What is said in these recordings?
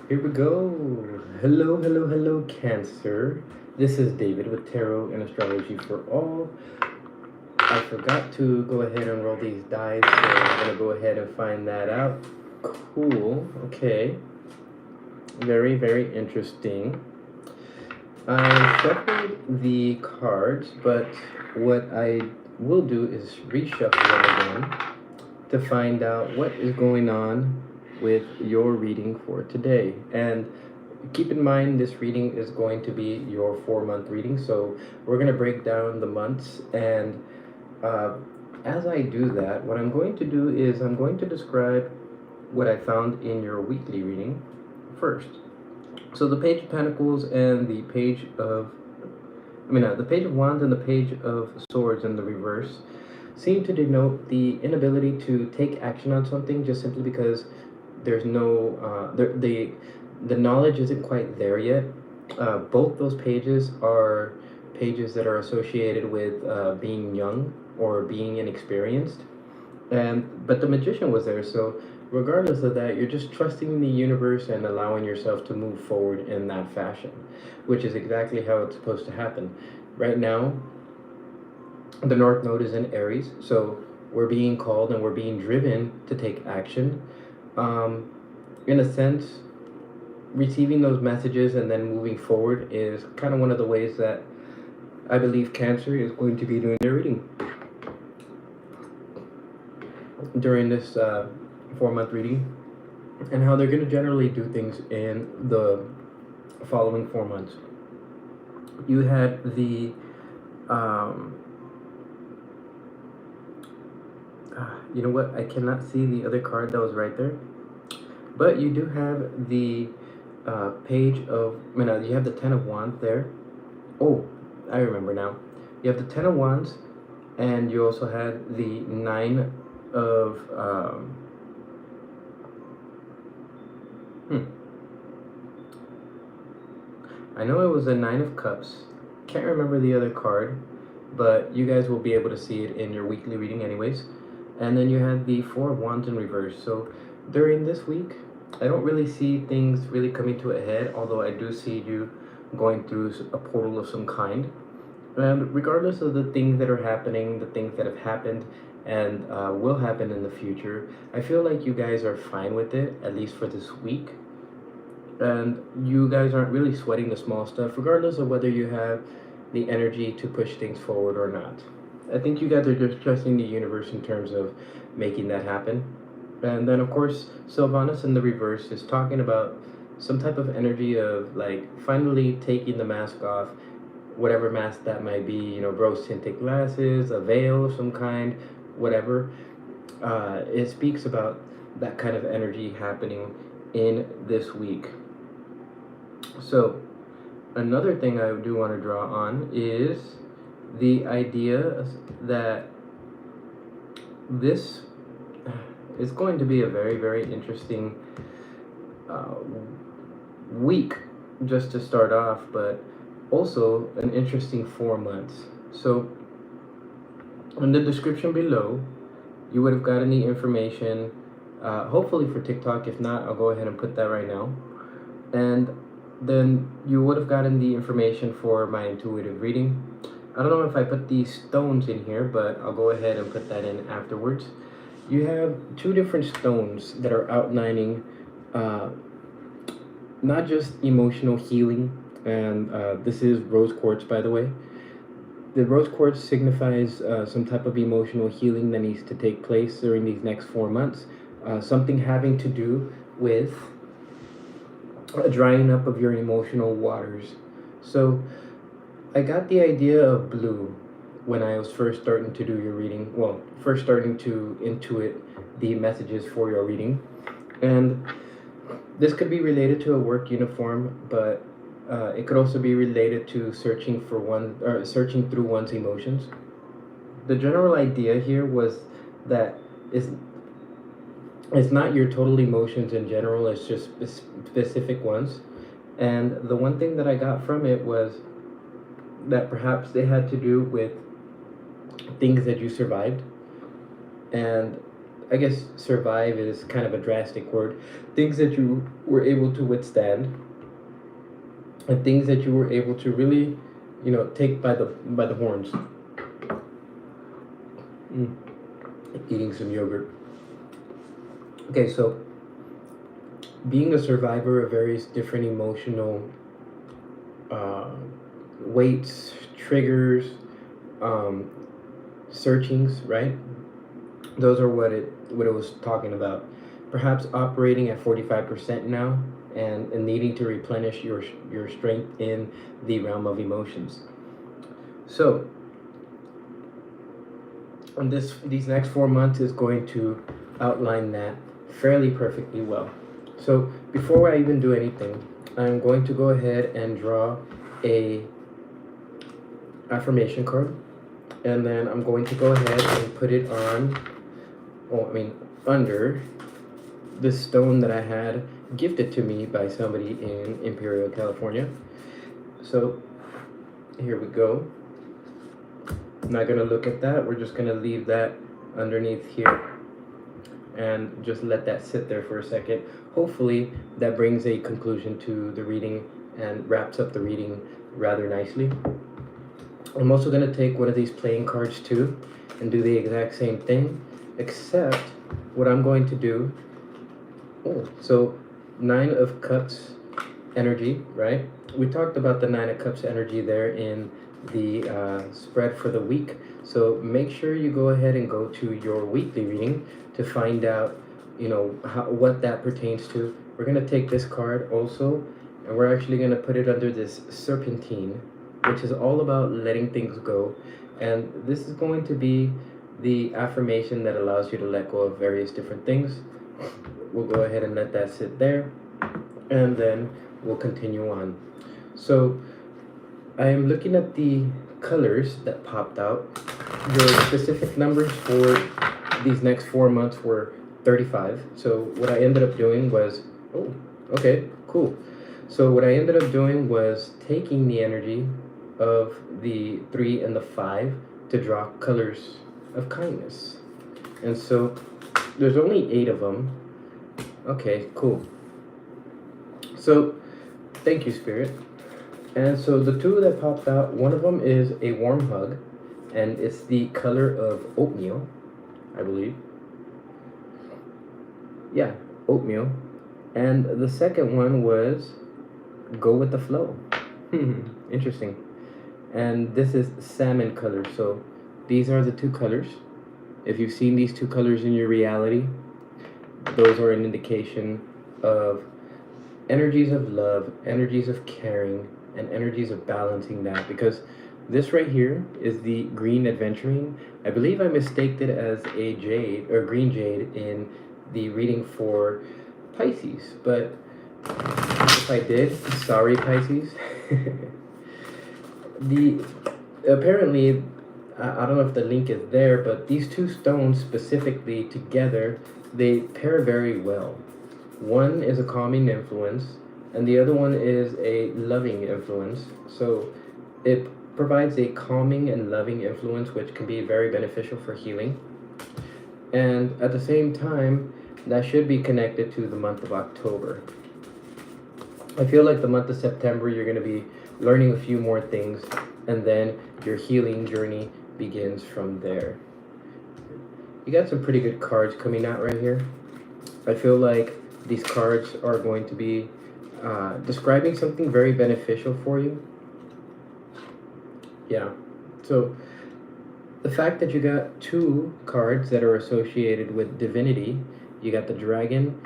Here we go. Hello, hello, hello, Cancer. This is David with Tarot and Astrology for All. I forgot to go ahead and roll these dice, so I'm gonna go ahead and find that out. Cool. Okay. Very, very interesting. I shuffled the cards, but what I will do is reshuffle them again to find out what is going on with your reading for today. And keep in mind, this reading is going to be your 4-month reading. So we're going to break down the months. And as I do that, what I'm going to do is I'm going to describe what I found in your weekly reading first. So the Page of Pentacles and the Page of, the Page of Wands and the Page of Swords in the reverse seem to denote the inability to take action on something just simply because there's no, the knowledge isn't quite there yet. Both those pages are pages that are associated with being young or being inexperienced. But the Magician was there, so regardless of that, you're just trusting the universe and allowing yourself to move forward in that fashion, which is exactly how it's supposed to happen. Right now, the North Node is in Aries, so we're being called and we're being driven to take action. In a sense, receiving those messages and then moving forward is kind of one of the ways that I believe Cancer is going to be doing their reading during this 4-month reading, and how they're going to generally do things in the following 4 months. You had the you know what, I cannot see the other card that was right there, but you do have the page of, you have the 10 of Wands there. Oh, I remember now. You have the 10 of Wands, and you also had the 9 of I know it was a 9 of Cups. Can't remember the other card, but you guys will be able to see it in your weekly reading anyways. And then you had the 4 of Wands in reverse. So during this week, I don't really see things really coming to a head, although I do see you going through a portal of some kind. And regardless of the things that are happening, the things that have happened and will happen in the future, I feel like you guys are fine with it, at least for this week. And you guys aren't really sweating the small stuff, regardless of whether you have the energy to push things forward or not. I think you guys are just trusting the universe in terms of making that happen. And then, of course, Sylvanus in the reverse is talking about some type of energy of, like, finally taking the mask off, whatever mask that might be, you know, rose-tinted glasses, a veil of some kind, whatever. It speaks about that kind of energy happening in this week. So, another thing I do want to draw on is the idea that this is going to be a very, very interesting week just to start off, but also an interesting 4 months. So in the description below, you would have gotten the information, hopefully for TikTok. If not, I'll go ahead and put that right now. And then you would have gotten the information for my intuitive reading. I don't know if I put these stones in here, but I'll go ahead and put that in afterwards. You have 2 different stones that are outlining not just emotional healing, and this is rose quartz, by the way. The rose quartz signifies some type of emotional healing that needs to take place during these next 4 months. Something having to do with a drying up of your emotional waters. So I got the idea of blue when I was first starting to do your reading. Well, first starting to intuit the messages for your reading. And this could be related to a work uniform, but it could also be related to searching through one's emotions. The general idea here was that it's not your total emotions in general, it's just specific ones. And the one thing that I got from it was that perhaps they had to do with things that you survived. And I guess survive is kind of a drastic word. Things that you were able to withstand, and things that you were able to really, take by the horns. Mm. Eating some yogurt. Okay, so being a survivor of various different emotional uh, weights, triggers, um, searchings, right? Those are what it was talking about. Perhaps operating at 45% now, and needing to replenish your strength in the realm of emotions. So, and these next 4 months is going to outline that fairly perfectly well. So before I even do anything, I'm going to go ahead and draw a affirmation card, and then I'm going to go ahead and put it on, under the stone that I had gifted to me by somebody in Imperial, California. So here we go. I'm not gonna look at that. We're just gonna leave that underneath here and just let that sit there for a second. Hopefully that brings a conclusion to the reading and wraps up the reading rather nicely. I'm also gonna take one of these playing cards too and do the exact same thing, except what I'm going to do, so 9 of Cups energy, right? We talked about the 9 of Cups energy there in the spread for the week. So make sure you go ahead and go to your weekly reading to find out, what that pertains to. We're going to take this card also, and we're actually going to put it under this serpentine, which is all about letting things go. And this is going to be the affirmation that allows you to let go of various different things. We'll go ahead and let that sit there, and then we'll continue on. So I am looking at the colors that popped out. Your specific numbers for these next 4 months were 35. So what I ended up doing was, okay, cool. So what I ended up doing was taking the energy of the 3 and the 5 to draw colors of kindness. And so there's only 8 of them. Okay, cool. So thank you, Spirit. And so the 2 that popped out, one of them is a warm hug, and it's the color of oatmeal, I believe. Yeah, oatmeal. And the second one was go with the flow. Interesting. And this is salmon color. So these are the 2 colors. If you've seen these 2 colors in your reality, those are an indication of energies of love, energies of caring, and energies of balancing that. Because this right here is the green adventuring. I believe I mistaked it as a jade or green jade in the reading for Pisces, but if I did, sorry Pisces. Apparently, I don't know if the link is there, but these 2 stones specifically together, they pair very well. One is a calming influence, and the other one is a loving influence. So it provides a calming and loving influence, which can be very beneficial for healing. And at the same time, that should be connected to the month of October. I feel like the month of September, you're going to be learning a few more things, and then your healing journey begins from there. You got some pretty good cards coming out right here. I feel like these cards are going to be describing something very beneficial for you. Yeah. So the fact that you got 2 cards that are associated with divinity, you got the dragon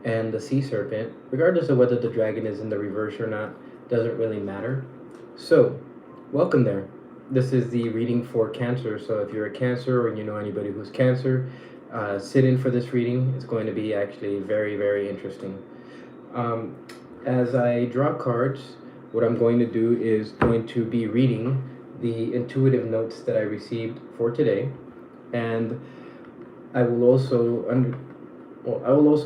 and the sea serpent, regardless of whether the dragon is in the reverse or not, doesn't really matter. So welcome there. This is the reading for Cancer. So if you're a Cancer or you know anybody who's Cancer, sit in for this reading. It's going to be actually very, very interesting. As I draw cards, what I'm going to do is going to be reading the intuitive notes that I received for today, and I will also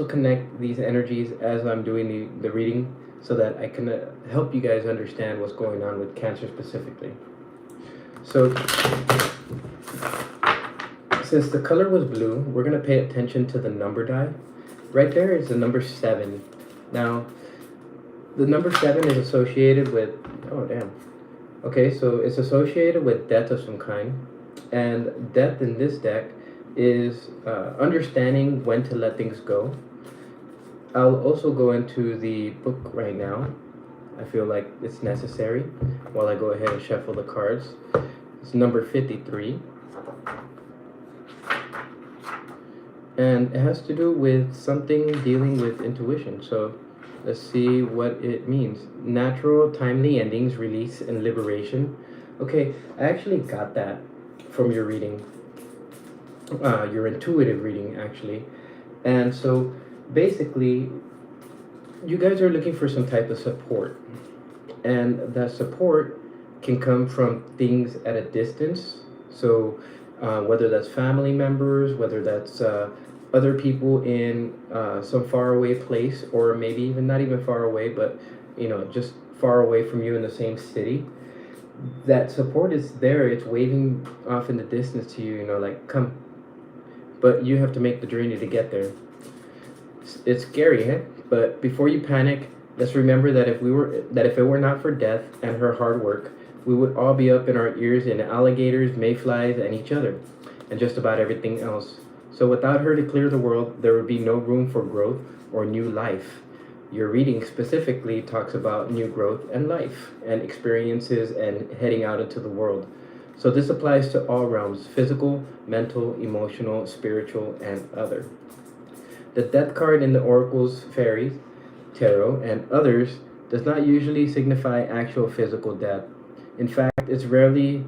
connect these energies as I'm doing the reading, so that I can help you guys understand what's going on with Cancer specifically. So Since the color was blue, we're going to pay attention to the number die. Right there is the number 7. Now, the number 7 is associated with, oh damn. Okay, so it's associated with death of some kind. And death in this deck is understanding when to let things go. I'll also go into the book right now. I feel like it's necessary while I go ahead and shuffle the cards. It's number 53. And it has to do with something dealing with intuition. So let's see what it means. Natural, timely endings, release, and liberation. Okay, I actually got that from your reading. Your intuitive reading, actually. And so basically, you guys are looking for some type of support. And that support can come from things at a distance. So whether that's family members, whether that's other people in some faraway place, or maybe even not even far away, but just far away from you in the same city. That support is there. It's waving off in the distance to you, like come. But you have to make the journey to get there. It's scary, huh? But before you panic, let's remember that if it were not for death and her hard work, we would all be up in our ears in alligators, mayflies, and each other, and just about everything else. So without her to clear the world, there would be no room for growth or new life. Your reading specifically talks about new growth and life and experiences and heading out into the world. So this applies to all realms: physical, mental, emotional, spiritual, and other. The death card in the Oracle's Fairies, Tarot, and others does not usually signify actual physical death. In fact, it's rarely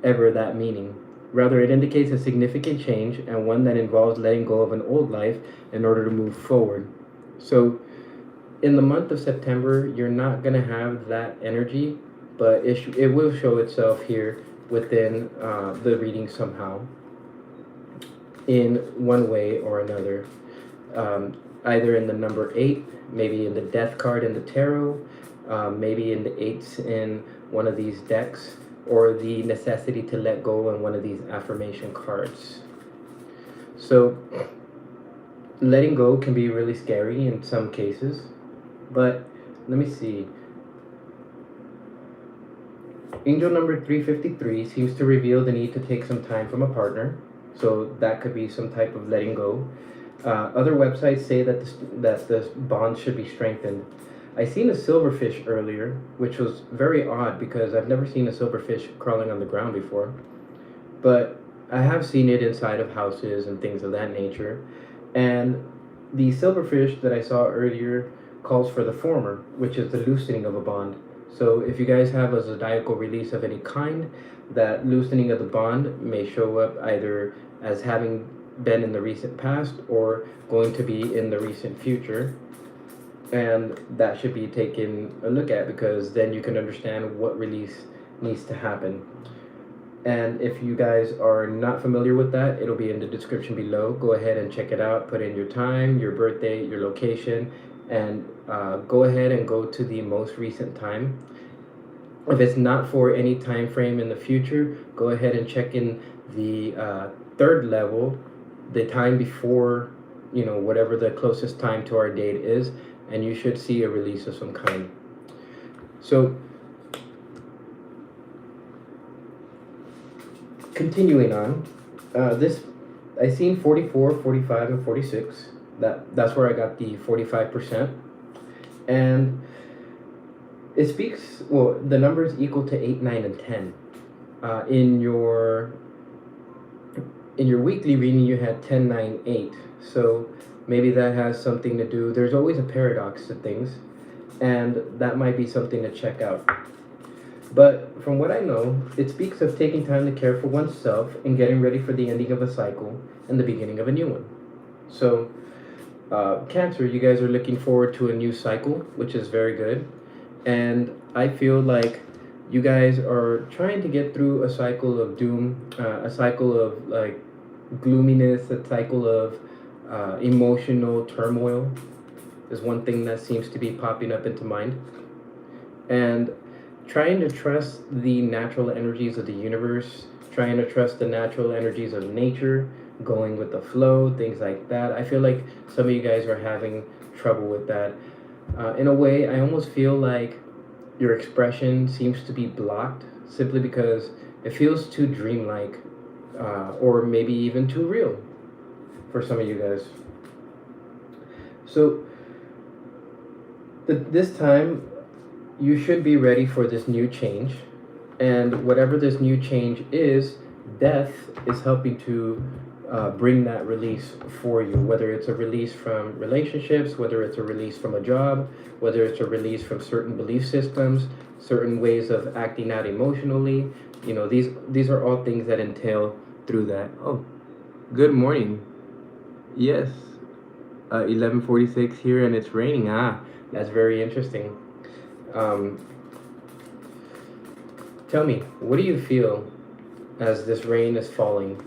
ever that meaning. Rather, it indicates a significant change, and one that involves letting go of an old life in order to move forward. So, in the month of September, you're not going to have that energy, but it will show itself here within the reading somehow, in one way or another. Either in the number 8, maybe in the death card in the tarot, maybe in the 8s in one of these decks, or the necessity to let go in one of these affirmation cards. So letting go can be really scary in some cases, but let me see. Angel number 353 seems to reveal the need to take some time from a partner, so that could be some type of letting go. Other websites say that the bond should be strengthened. I seen a silverfish earlier, which was very odd because I've never seen a silverfish crawling on the ground before. But I have seen it inside of houses and things of that nature. And the silverfish that I saw earlier calls for the former, which is the loosening of a bond. So if you guys have a zodiacal release of any kind, that loosening of the bond may show up either as having been in the recent past or going to be in the recent future. And that should be taken a look at, because then you can understand what release needs to happen. And if you guys are not familiar with that, it'll be in the description below. Go ahead and check it out. Put in your time, your birth date, your location, and go ahead and go to the most recent time. If it's not for any time frame in the future, go ahead and check in the third level, the time before, whatever the closest time to our date is, and you should see a release of some kind. So, continuing on, I seen 44, 45, and 46. That's where I got the 45%. And it speaks, well, the numbers equal to 8, 9, and 10. In your weekly reading, you had 10, 9, 8. So maybe that has something to do. There's always a paradox to things, and that might be something to check out. But from what I know, it speaks of taking time to care for oneself and getting ready for the ending of a cycle and the beginning of a new one. So, Cancer, you guys are looking forward to a new cycle, which is very good. And I feel like you guys are trying to get through a cycle of doom, a cycle of like gloominess, a cycle of emotional turmoil is one thing that seems to be popping up into mind. And trying to trust the natural energies of the universe, trying to trust the natural energies of nature, going with the flow, things like that. I feel like some of you guys are having trouble with that. In a way, I almost feel like your expression seems to be blocked simply because it feels too dreamlike, or maybe even too real for some of you guys. So, this time, you should be ready for this new change. And whatever this new change is, death is helping to bring that release for you, whether it's a release from relationships, whether it's a release from a job, whether it's a release from certain belief systems, certain ways of acting out emotionally. These are all things that entail through that. Oh, good morning. Yes, 11:46 here, and it's raining. That's very interesting. Um, Tell me, what do you feel as this rain is falling?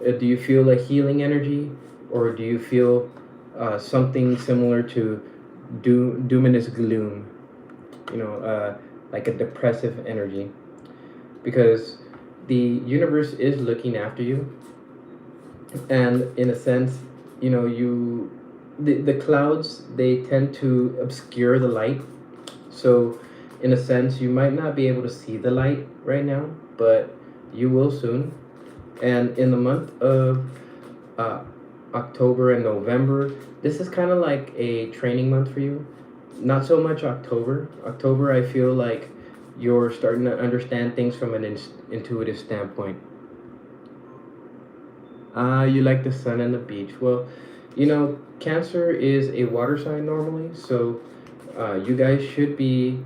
Do you feel a healing energy, or do you feel something similar to dominous gloom? Like a depressive energy, because the universe is looking after you, and in a sense, the clouds, they tend to obscure the light. So in a sense, you might not be able to see the light right now, but you will soon. And in the month of uh, October and November, this is kind of like a training month for you. Not so much October. October, I feel like you're starting to understand things from an intuitive standpoint. You like the sun and the beach. Well, Cancer is a water sign normally, so you guys should be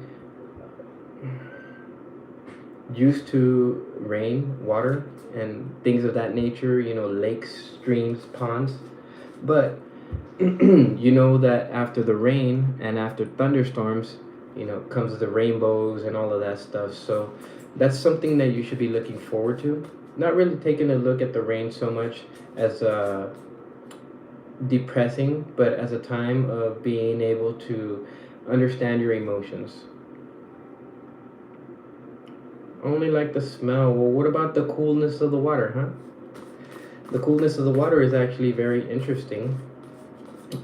used to rain, water, and things of that nature, lakes, streams, ponds. But you know that after the rain and after thunderstorms, comes the rainbows and all of that stuff. So that's something that you should be looking forward to. Not really taking a look at the rain so much as depressing, but as a time of being able to understand your emotions. Only like the smell. Well, what about the coolness of the water, huh? The coolness of the water is actually very interesting.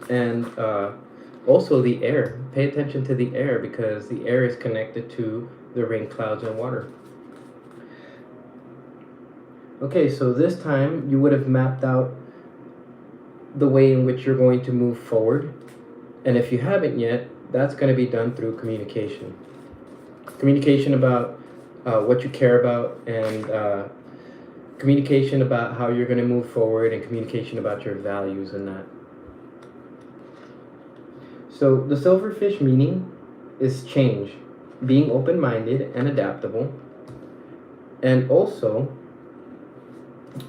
And also the air. Pay attention to the air, because the air is connected to the rain clouds and water. Okay, so this time you would have mapped out the way in which you're going to move forward. And if you haven't yet, that's going to be done through communication. Communication about what you care about, and communication about how you're going to move forward, and communication about your values and that. So the silverfish meaning is change, being open-minded and adaptable, and also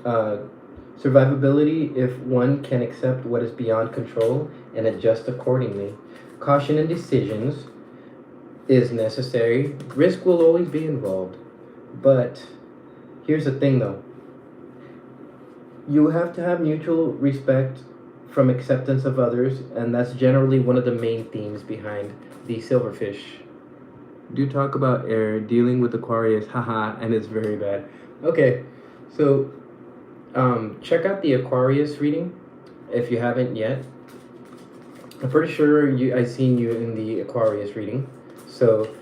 survivability if one can accept what is beyond control and adjust accordingly. Caution in decisions is necessary. Risk will always be involved. But here's the thing though. You have to have mutual respect from acceptance of others, and that's generally one of the main themes behind the silverfish. Do talk about air, dealing with Aquarius, haha, and it's very bad. Okay, so check out the Aquarius reading if you haven't yet. I'm pretty sure I seen you in the Aquarius reading, so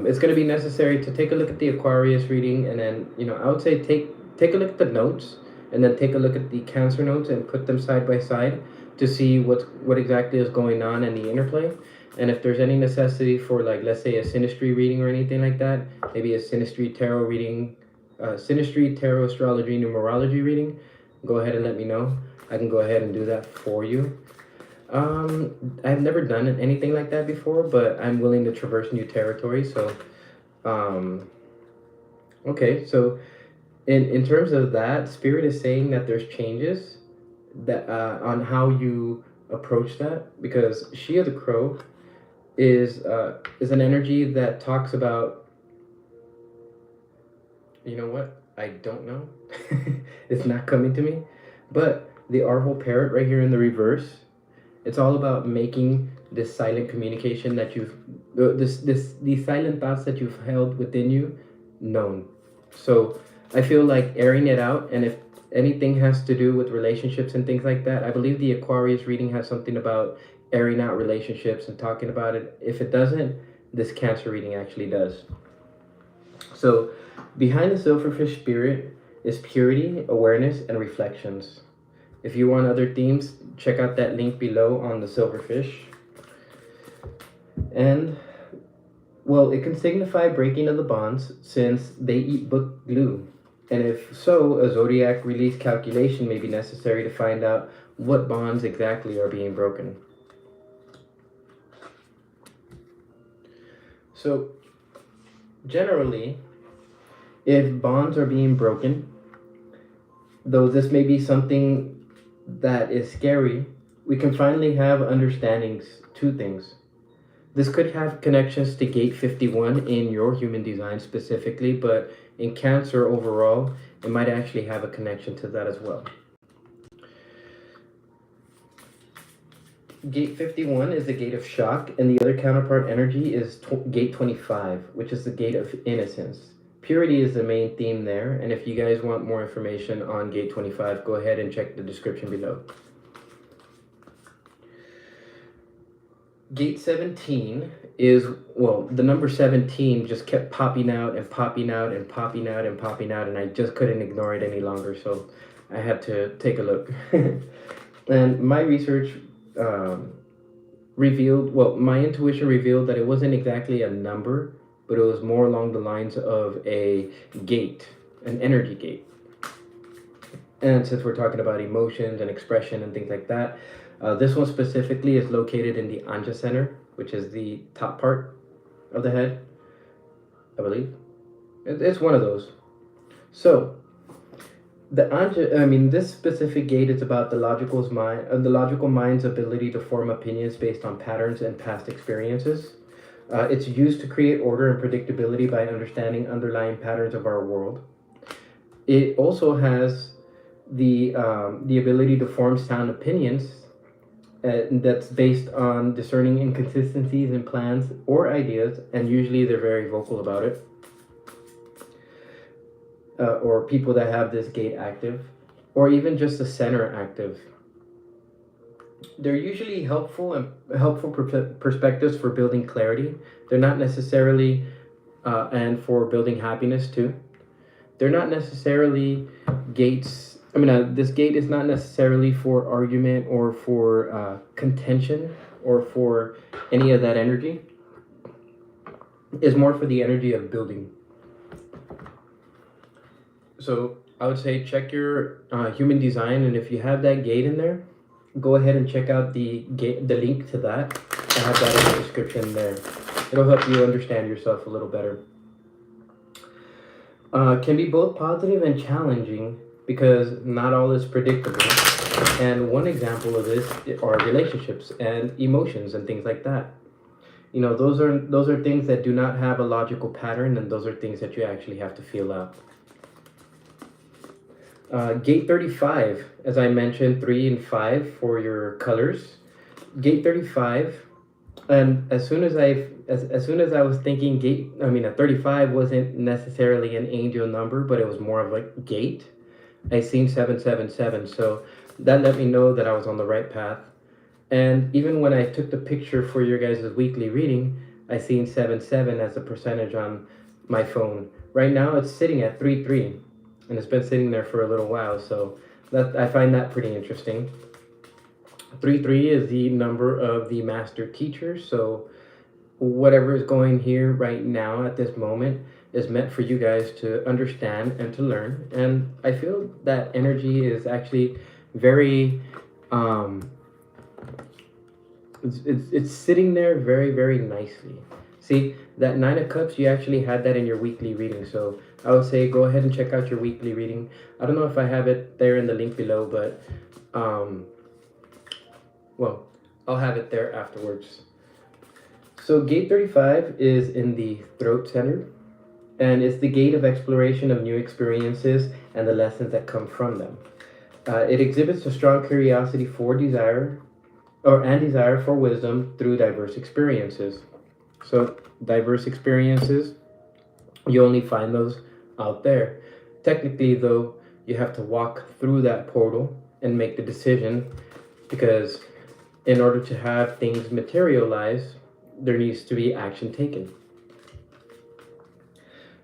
it's going to be necessary to take a look at the Aquarius reading, and then I would say take a look at the notes, and then take a look at the Cancer notes and put them side by side to see what exactly is going on and the interplay. And if there's any necessity for, like, let's say a synastry reading or anything like that, maybe a synastry tarot reading, synastry tarot astrology numerology reading, go ahead and let me know. I can go ahead and do that for you. I've never done anything like that before, but I'm willing to traverse new territory. So, okay, so in terms of that, Spirit is saying that there's changes that on how you approach that, because She of the Crow is an energy that talks about, you know what? I don't know. It's not coming to me. But the Arval Parrot right here in the reverse, it's all about making this silent communication that you've, these silent thoughts that you've held within you known. So I feel like airing it out, and anything has to do with relationships and things like that. I believe the Aquarius reading has something about airing out relationships and talking about it. If it doesn't, this Cancer reading actually does. So, behind the silverfish spirit is purity, awareness, and reflections. If you want other themes, check out that link below on the silverfish. And, well, it can signify breaking of the bonds since they eat book glue. And if so, a zodiac release calculation may be necessary to find out what bonds exactly are being broken. So, generally, if bonds are being broken, though this may be something that is scary, we can finally have understandings to things. This could have connections to Gate 51 in your human design specifically, but in Cancer overall, it might actually have a connection to that as well. Gate 51 is the gate of shock, and the other counterpart energy is Gate 25, which is the Gate of Innocence. Purity is the main theme there, and if you guys want more information on Gate 25, go ahead and check the description below. Gate 17 is, well, the number 17 just kept popping out and popping out and popping out and popping out, and I just couldn't ignore it any longer, so I had to take a look. And my research revealed, well, my intuition revealed that it wasn't exactly a number, but it was more along the lines of a gate, an energy gate. And since we're talking about emotions and expression and things like that, this one specifically is located in the Anja Center, which is the top part of the head, I believe. It's one of those. So, the Anja, this specific gate is about the logical mind's ability to form opinions based on patterns and past experiences. It's used to create order and predictability by understanding underlying patterns of our world. It also has the ability to form sound opinions that's based on discerning inconsistencies in plans or ideas, and usually they're very vocal about it. Or people that have this gate active, or even just the center active. They're usually helpful perspectives for building clarity. They're not necessarily, and for building happiness too. They're not necessarily gates. This gate is not necessarily for argument or for contention or for any of that energy. It's more for the energy of building. So I would say check your human design, and if you have that gate in there, go ahead and check out the link to that. I have that in the description there. It'll help you understand yourself a little better. Can be both positive and challenging because not all is predictable. And one example of this are relationships and emotions and things like that. Those are things that do not have a logical pattern, and those are things that you actually have to feel out. Gate 35, as I mentioned, 3 and 5 for your colors. Gate 35, and as soon as I was thinking a 35 wasn't necessarily an angel number, but it was more of a gate. I seen 777, so that let me know that I was on the right path. And even when I took the picture for your guys' weekly reading, I seen 77 as a percentage on my phone. Right now it's sitting at 33. And it's been sitting there for a little while, so I find that pretty interesting. 33 is the number of the master teacher, so whatever is going here right now at this moment is meant for you guys to understand and to learn. And I feel that energy is actually very it's sitting there very, very nicely. See, that 9 of Cups, you actually had that in your weekly reading, so I would say go ahead and check out your weekly reading. I don't know if I have it there in the link below, but I'll have it there afterwards. So Gate 35 is in the throat center, and it's the gate of exploration of new experiences and the lessons that come from them. It exhibits a strong curiosity for desire for wisdom through diverse experiences. So diverse experiences, you only find those out there. Technically, though, You have to walk through that portal and make the decision, because in order to have things materialize, there needs to be action taken.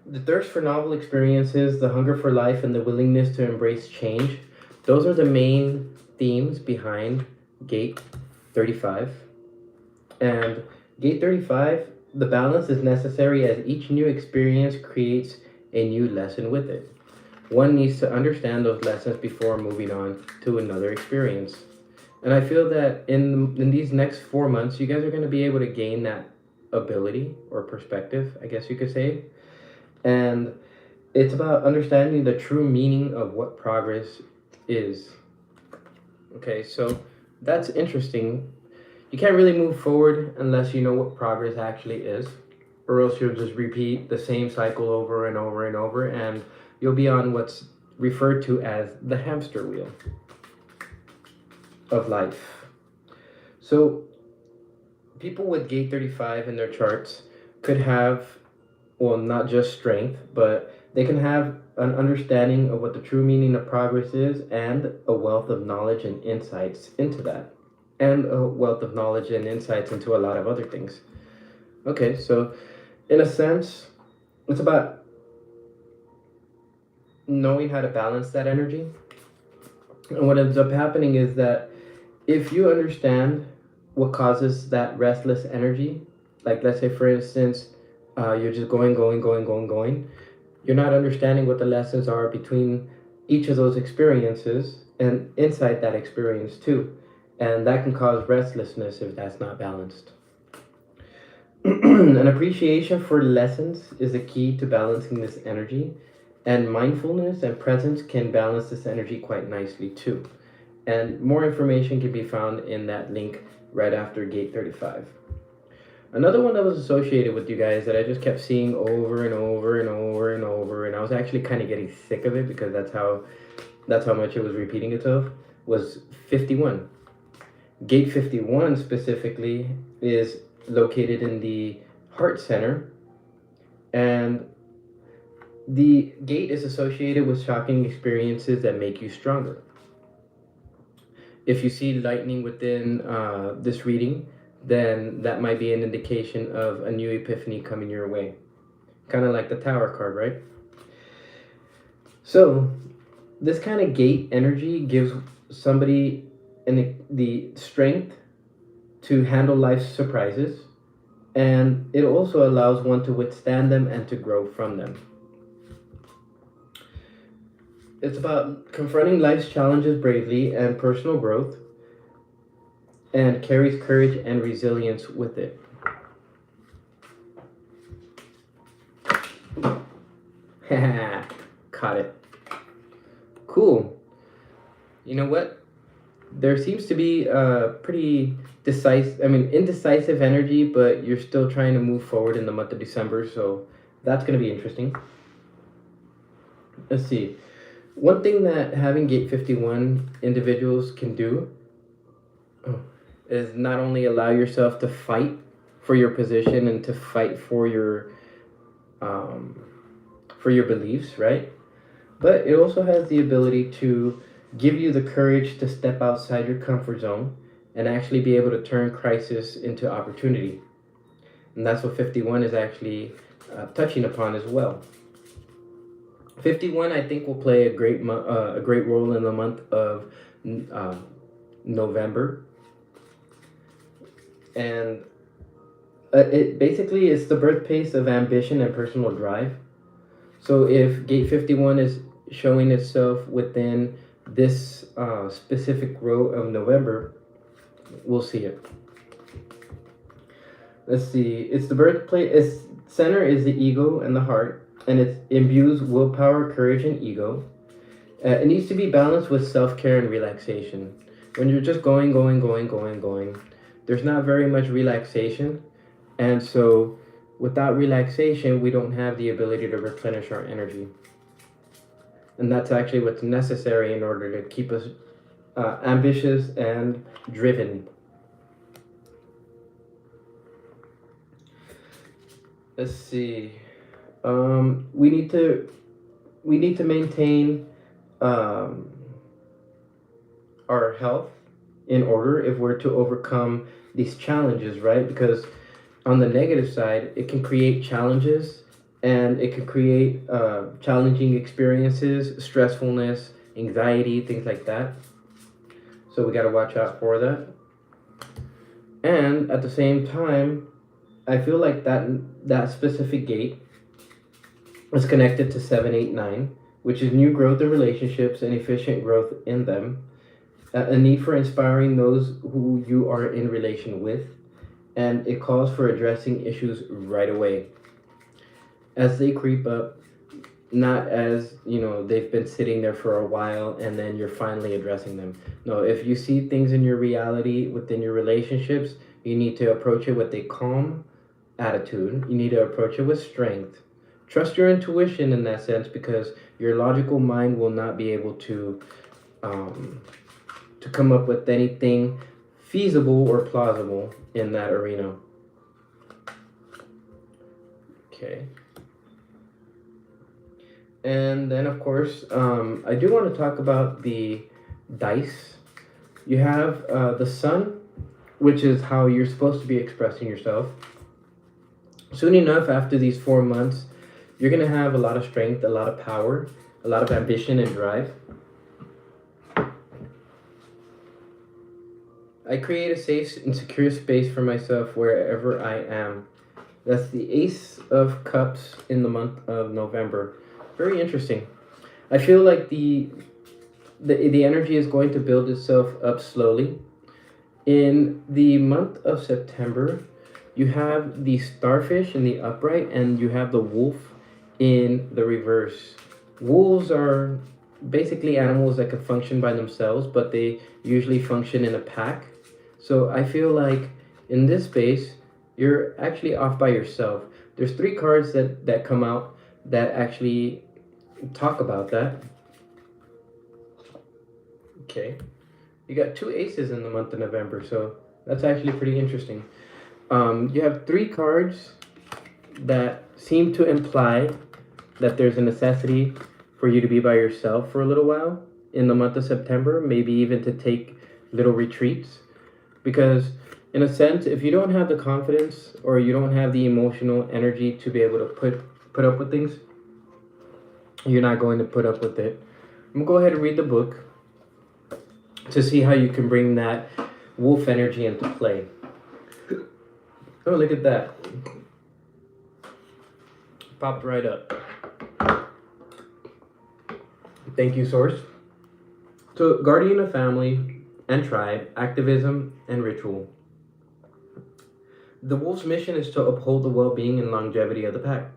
The thirst for novel experiences, the hunger for life, and the willingness to embrace change, those are the main themes behind Gate 35. And Gate 35, the balance is necessary as each new experience creates a new lesson with it. One needs to understand those lessons before moving on to another experience. And I feel that in these next 4 months, you guys are going to be able to gain that ability or perspective, I guess you could say. And it's about understanding the true meaning of what progress is. Okay, so that's interesting. You can't really move forward unless you know what progress actually is, or else you'll just repeat the same cycle over and over and over, and you'll be on what's referred to as the hamster wheel of life. So people with Gate 35 in their charts could have, well, not just strength, but they can have an understanding of what the true meaning of progress is, and a wealth of knowledge and insights into that, and a wealth of knowledge and insights into a lot of other things. Okay, so in a sense, it's about knowing how to balance that energy. And what ends up happening is that if you understand what causes that restless energy, like let's say for instance, you're just going, you're not understanding what the lessons are between each of those experiences and inside that experience too. And that can cause restlessness if that's not balanced. An appreciation for lessons is the key to balancing this energy, and mindfulness and presence can balance this energy quite nicely too. And more information can be found in that link right after Gate 35. Another one that was associated with you guys that I just kept seeing over and over and over and over, and I was actually kind of getting sick of it because that's how much it was repeating itself, was 51. Gate 51 specifically is located in the heart center, and the gate is associated with shocking experiences that make you stronger. If you see lightning within this reading, then that might be an indication of a new epiphany coming your way. Kind of like the Tower card, right? So this kind of gate energy gives somebody the strength to handle life's surprises, and it also allows one to withstand them and to grow from them. It's about confronting life's challenges bravely and personal growth, and carries courage and resilience with it. Caught it. Cool. You know what? There seems to be a pretty indecisive energy, but you're still trying to move forward in the month of December, so that's going to be interesting. Let's see. One thing that having Gate 51 individuals can do is not only allow yourself to fight for your position and to fight for your beliefs, right? But it also has the ability to give you the courage to step outside your comfort zone and actually be able to turn crisis into opportunity. And that's what 51 is actually touching upon as well. 51, I think, will play a great role in the month of November, and it basically is the birthplace of ambition and personal drive. So if Gate 51 is showing itself within this specific row of November, we'll see it. Let's see. It's the birthplace. Its center is the ego and the heart, and it imbues willpower, courage, and ego. It needs to be balanced with self-care and relaxation. When you're just going, there's not very much relaxation. And so without relaxation, we don't have the ability to replenish our energy. And that's actually what's necessary in order to keep us ambitious and driven. Let's see. We need to maintain um, our health in order if we're to overcome these challenges, right? Because on the negative side, it can create challenges and it can create challenging experiences, stressfulness, anxiety, things like that. So we got to watch out for that. And at the same time, I feel like that specific gate is connected to 789, which is new growth in relationships and efficient growth in them. A need for inspiring those who you are in relation with, and it calls for addressing issues right away as they creep up, not as they've been sitting there for a while and then you're finally addressing them. No, if you see things in your reality within your relationships, you need to approach it with a calm attitude. You need to approach it with strength. Trust your intuition in that sense, because your logical mind will not be able to come up with anything feasible or plausible in that arena. Okay. And then, of course, I do want to talk about the dice. You have the sun, which is how you're supposed to be expressing yourself. Soon enough, after these 4 months, you're going to have a lot of strength, a lot of power, a lot of ambition and drive. I create a safe and secure space for myself wherever I am. That's the Ace of Cups in the month of November. Very interesting. I feel like the energy is going to build itself up slowly. In the month of September, you have the starfish in the upright and you have the wolf in the reverse. Wolves are basically animals that can function by themselves, but they usually function in a pack. So I feel like in this space, you're actually off by yourself. There's 3 cards that come out that actually talk about that. Okay. You got 2 aces in the month of November, so that's actually pretty interesting. You have 3 cards that seem to imply that there's a necessity for you to be by yourself for a little while in the month of September, maybe even to take little retreats. Because in a sense, if you don't have the confidence or you don't have the emotional energy to be able to put up with things, you're not going to put up with it. I'm going to go ahead and read the book to see how you can bring that wolf energy into play. Oh, look at that. Popped right up. Thank you, Source. So, guardian of family and tribe, activism, and ritual. The wolf's mission is to uphold the well-being and longevity of the pack.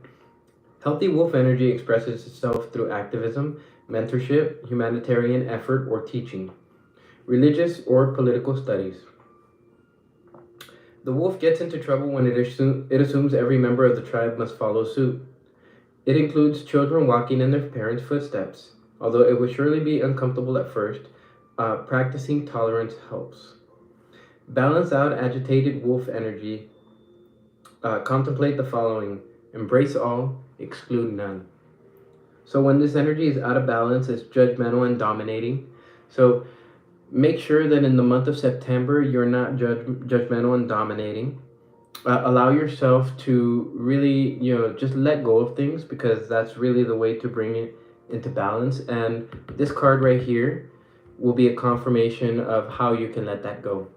Healthy wolf energy expresses itself through activism, mentorship, humanitarian effort, or teaching, religious or political studies. The wolf gets into trouble when it assumes every member of the tribe must follow suit. It includes children walking in their parents' footsteps. Although it will surely be uncomfortable at first, practicing tolerance helps. Balance out agitated wolf energy. Contemplate the following: embrace all, exclude none. So when this energy is out of balance, it's judgmental and dominating. So make sure that in the month of September, you're not judgmental and dominating. Allow yourself to really, just let go of things, because that's really the way to bring it into balance. And this card right here will be a confirmation of how you can let that go.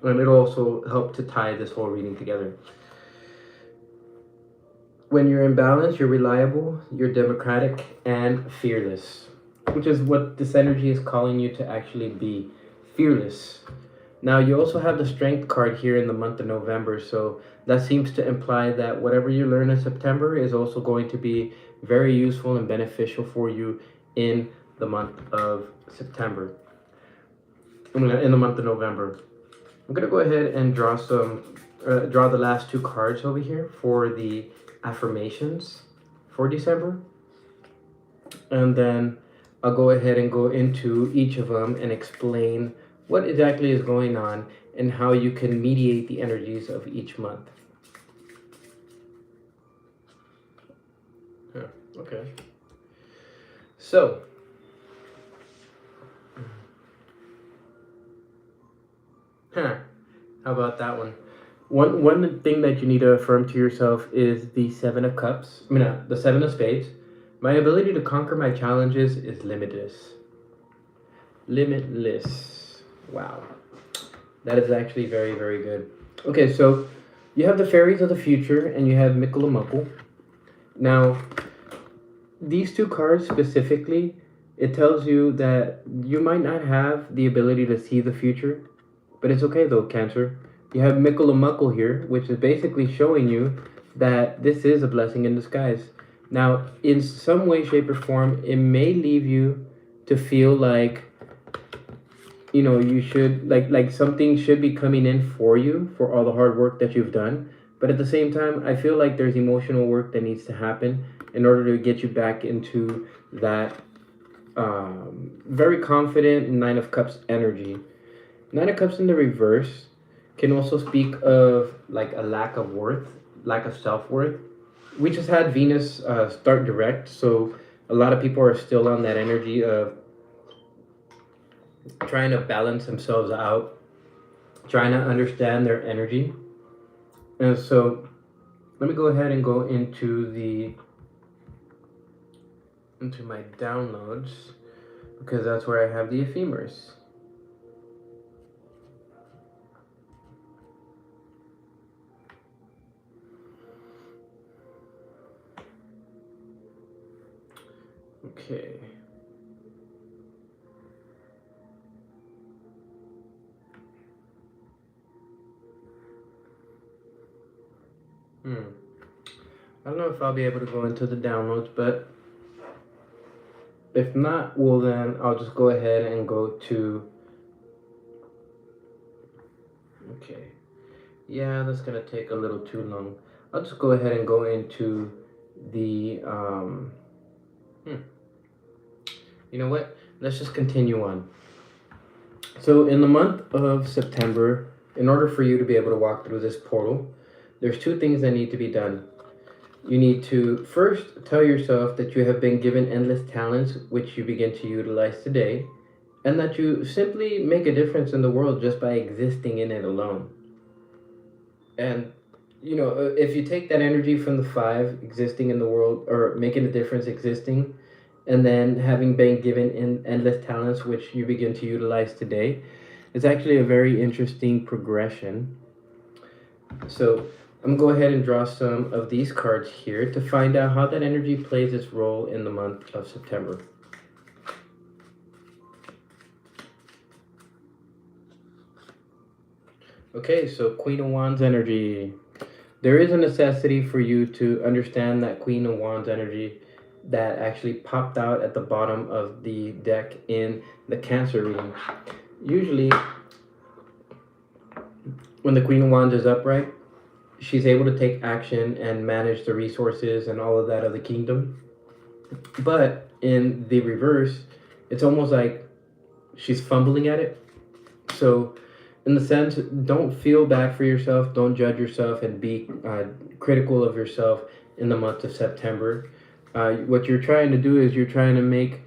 And it'll also help to tie this whole reading together. When you're in balance, you're reliable, you're democratic, and fearless, which is what this energy is calling you to actually be: fearless. Now, you also have the strength card here in the month of November, so that seems to imply that whatever you learn in September is also going to be very useful and beneficial for you in the month of September. In the month of November. I'm going to go ahead and draw the last 2 cards over here for the affirmations for December. And then I'll go ahead and go into each of them and explain what exactly is going on and how you can mediate the energies of each month. Okay. So, How about that one? One thing that you need to affirm to yourself is the Seven of Cups. I mean, the Seven of Spades. My ability to conquer my challenges is limitless. Limitless. Wow. That is actually very, very good. Okay, so you have the fairies of the future and you have Mickle and Muckle. Now, these two cards specifically, it tells you that you might not have the ability to see the future, but it's okay though, Cancer. You have Mickle and Muckle here, which is basically showing you that this is a blessing in disguise. Now, in some way, shape, or form, it may leave you to feel like, you know, you should like something should be coming in for you for all the hard work that you've done. But at the same time, I feel like there's emotional work that needs to happen in order to get you back into that very confident Nine of Cups energy. Nine of Cups in the reverse can also speak of like a lack of worth, lack of self-worth. We just had Venus start direct, so a lot of people are still on that energy of trying to balance themselves out, trying to understand their energy. And so let me go ahead and go into my downloads, because that's where I have the ephemeris. Okay. I don't know if I'll be able to go into the downloads, but if not, well then I'll just go ahead and go to... Okay. Yeah, that's gonna take a little too long. I'll just go ahead and go into the... You know what? Let's just continue on. So in the month of September, in order for you to be able to walk through this portal, there's two things that need to be done. You need to first tell yourself that you have been given endless talents which you begin to utilize today, and that you simply make a difference in the world just by existing in it alone. And you know, if you take that energy from the five, existing in the world or making a difference existing, and then having been given endless talents which you begin to utilize today, it's actually a very interesting progression. So I'm going to go ahead and draw some of these cards here to find out how that energy plays its role in the month of September. Okay, so Queen of Wands energy. There is a necessity for you to understand that Queen of Wands energy that actually popped out at the bottom of the deck in the Cancer reading. Usually, when the Queen of Wands is upright, she's able to take action and manage the resources and all of that of the kingdom. But in the reverse, it's almost like she's fumbling at it. So in the sense, don't feel bad for yourself, don't judge yourself, and be critical of yourself in the month of September. What you're trying to do is you're trying to make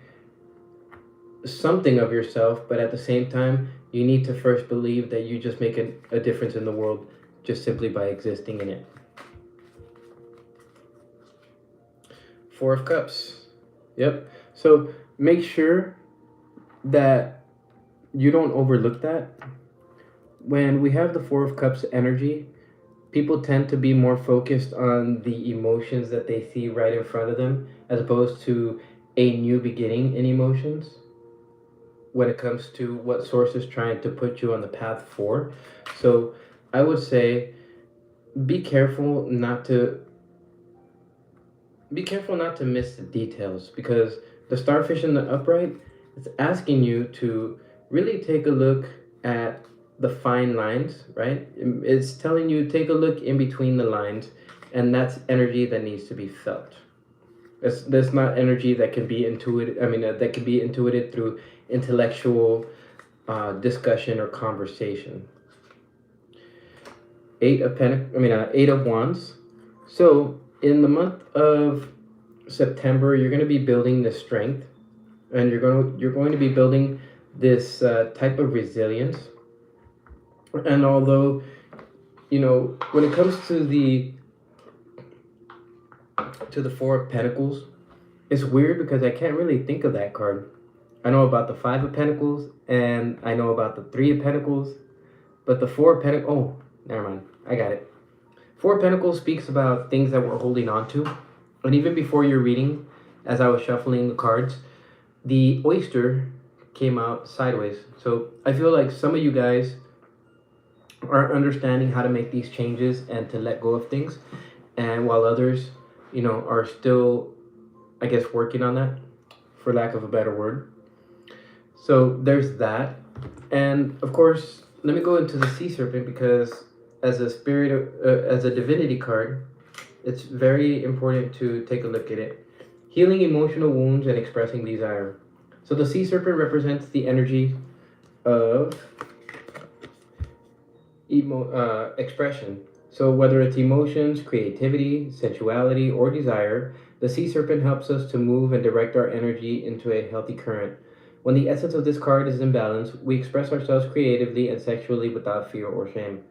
something of yourself, but at the same time, you need to first believe that you just make a difference in the world just simply by existing in it. Four of Cups. Yep. So make sure that you don't overlook that. When we have the Four of Cups energy, people tend to be more focused on the emotions that they see right in front of them, as opposed to a new beginning in emotions when it comes to what source is trying to put you on the path for. So I would say be careful not to miss the details, because the starfish in the upright is asking you to really take a look at the fine lines, right? It's telling you take a look in between the lines, and that's energy that needs to be felt. That's not energy that can be intuited. I mean, that can be intuited through intellectual discussion or conversation. Eight of Wands. So in the month of September, you're going to be building this strength, and you're going to be building this type of resilience. And although when it comes to the Four of Pentacles, it's weird because I can't really think of that card. I know about the Five of Pentacles and I know about the Three of Pentacles, but the Four of Pentacles, oh, never mind, I got it. Four of Pentacles speaks about things that we're holding on to. And even before your reading, as I was shuffling the cards, the oyster came out sideways. So I feel like some of you guys are understanding how to make these changes and to let go of things. And while others, are still, I guess, working on that, for lack of a better word. So there's that. And of course, let me go into the Sea Serpent because as a as a divinity card, it's very important to take a look at it. Healing emotional wounds and expressing desire. So the Sea Serpent represents the energy of expression. So whether it's emotions, creativity, sensuality, or desire, the Sea Serpent helps us to move and direct our energy into a healthy current. When the essence of this card is in balance, we express ourselves creatively and sexually without fear or shame.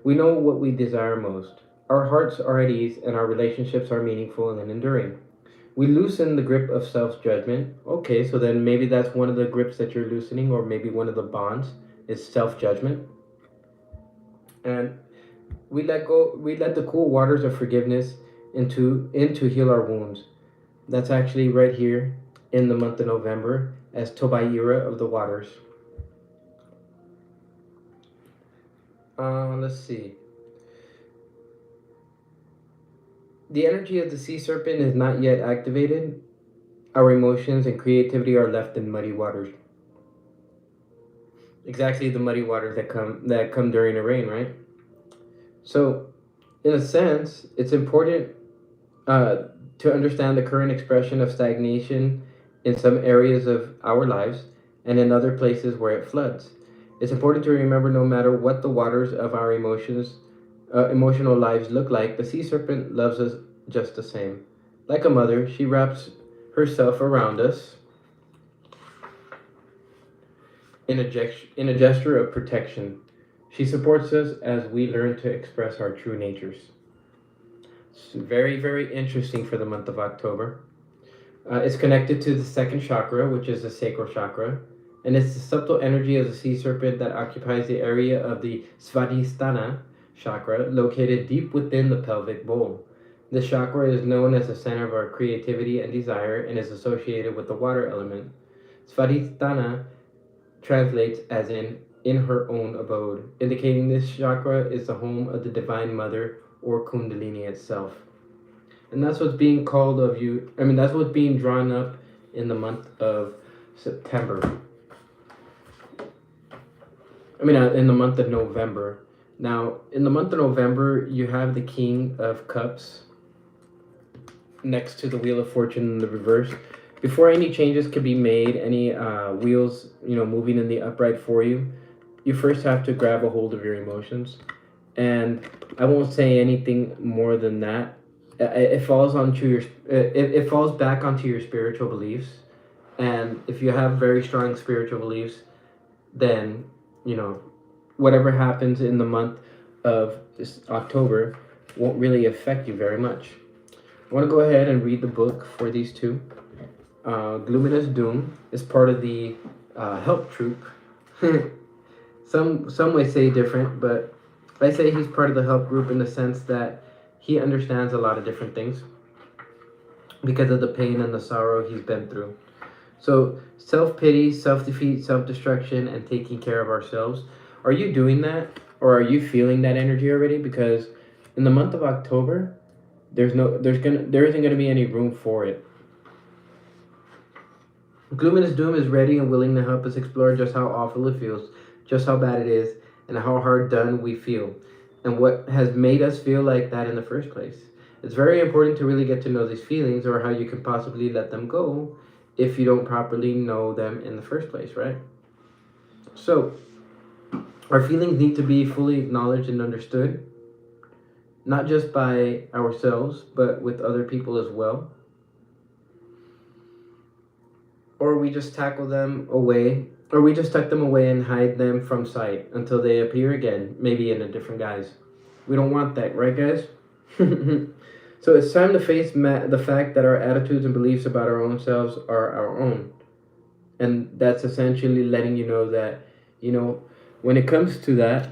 We know what we desire most. Our hearts are at ease and our relationships are meaningful and enduring. We loosen the grip of self-judgment. Okay, so then maybe that's one of the grips that you're loosening, or maybe one of the bonds is self-judgment. And we let the cool waters of forgiveness into heal our wounds. That's actually right here in the month of November as Tobaira of the waters. Let's see. The energy of the Sea Serpent is not yet activated. Our emotions and creativity are left in muddy waters. Exactly the muddy waters that come during the rain, right? So, in a sense, it's important to understand the current expression of stagnation in some areas of our lives and in other places where it floods. It's important to remember no matter what the waters of our emotional lives look like, the Sea Serpent loves us just the same. Like a mother, she wraps herself around us in a gesture of protection. She supports us as we learn to express our true natures. It's very, very interesting for the month of October. It's connected to the second chakra, which is the sacral chakra, and it's the subtle energy of the Sea Serpent that occupies the area of the Svadhisthana chakra, located deep within the pelvic bowl. This chakra is known as the center of our creativity and desire and is associated with the water element. Svadhisthana translates as in her own abode, indicating this chakra is the home of the Divine Mother or Kundalini itself. And that's what's being called of you. I mean, that's what's being drawn up in the month of September. In the month of November. Now, in the month of November, you have the King of Cups next to the Wheel of Fortune in the reverse. Before any changes can be made, any wheels, moving in the upright for you, you first have to grab a hold of your emotions. And I won't say anything more than that. It falls it falls back onto your spiritual beliefs. And if you have very strong spiritual beliefs, then, whatever happens in the month of October won't really affect you very much. I want to go ahead and read the book for these two. Luminous Doom is part of the help troop. Some may say different, but I say he's part of the help group in the sense that he understands a lot of different things because of the pain and the sorrow he's been through. So self-pity, self-defeat, self-destruction, and taking care of ourselves. Are you doing that, or are you feeling that energy already? Because in the month of October, there isn't gonna be any room for it. Luminous Doom is ready and willing to help us explore just how awful it feels, just how bad it is, and how hard done we feel, and what has made us feel like that in the first place. It's very important to really get to know these feelings, or how you can possibly let them go if you don't properly know them in the first place, right? So, our feelings need to be fully acknowledged and understood, not just by ourselves, but with other people as well. Or we just tackle them away, or we just tuck them away and hide them from sight until they appear again, maybe in a different guise. We don't want that, right, guys? So it's time to face the fact that our attitudes and beliefs about our own selves are our own. And that's essentially letting you know that, you know, when it comes to that,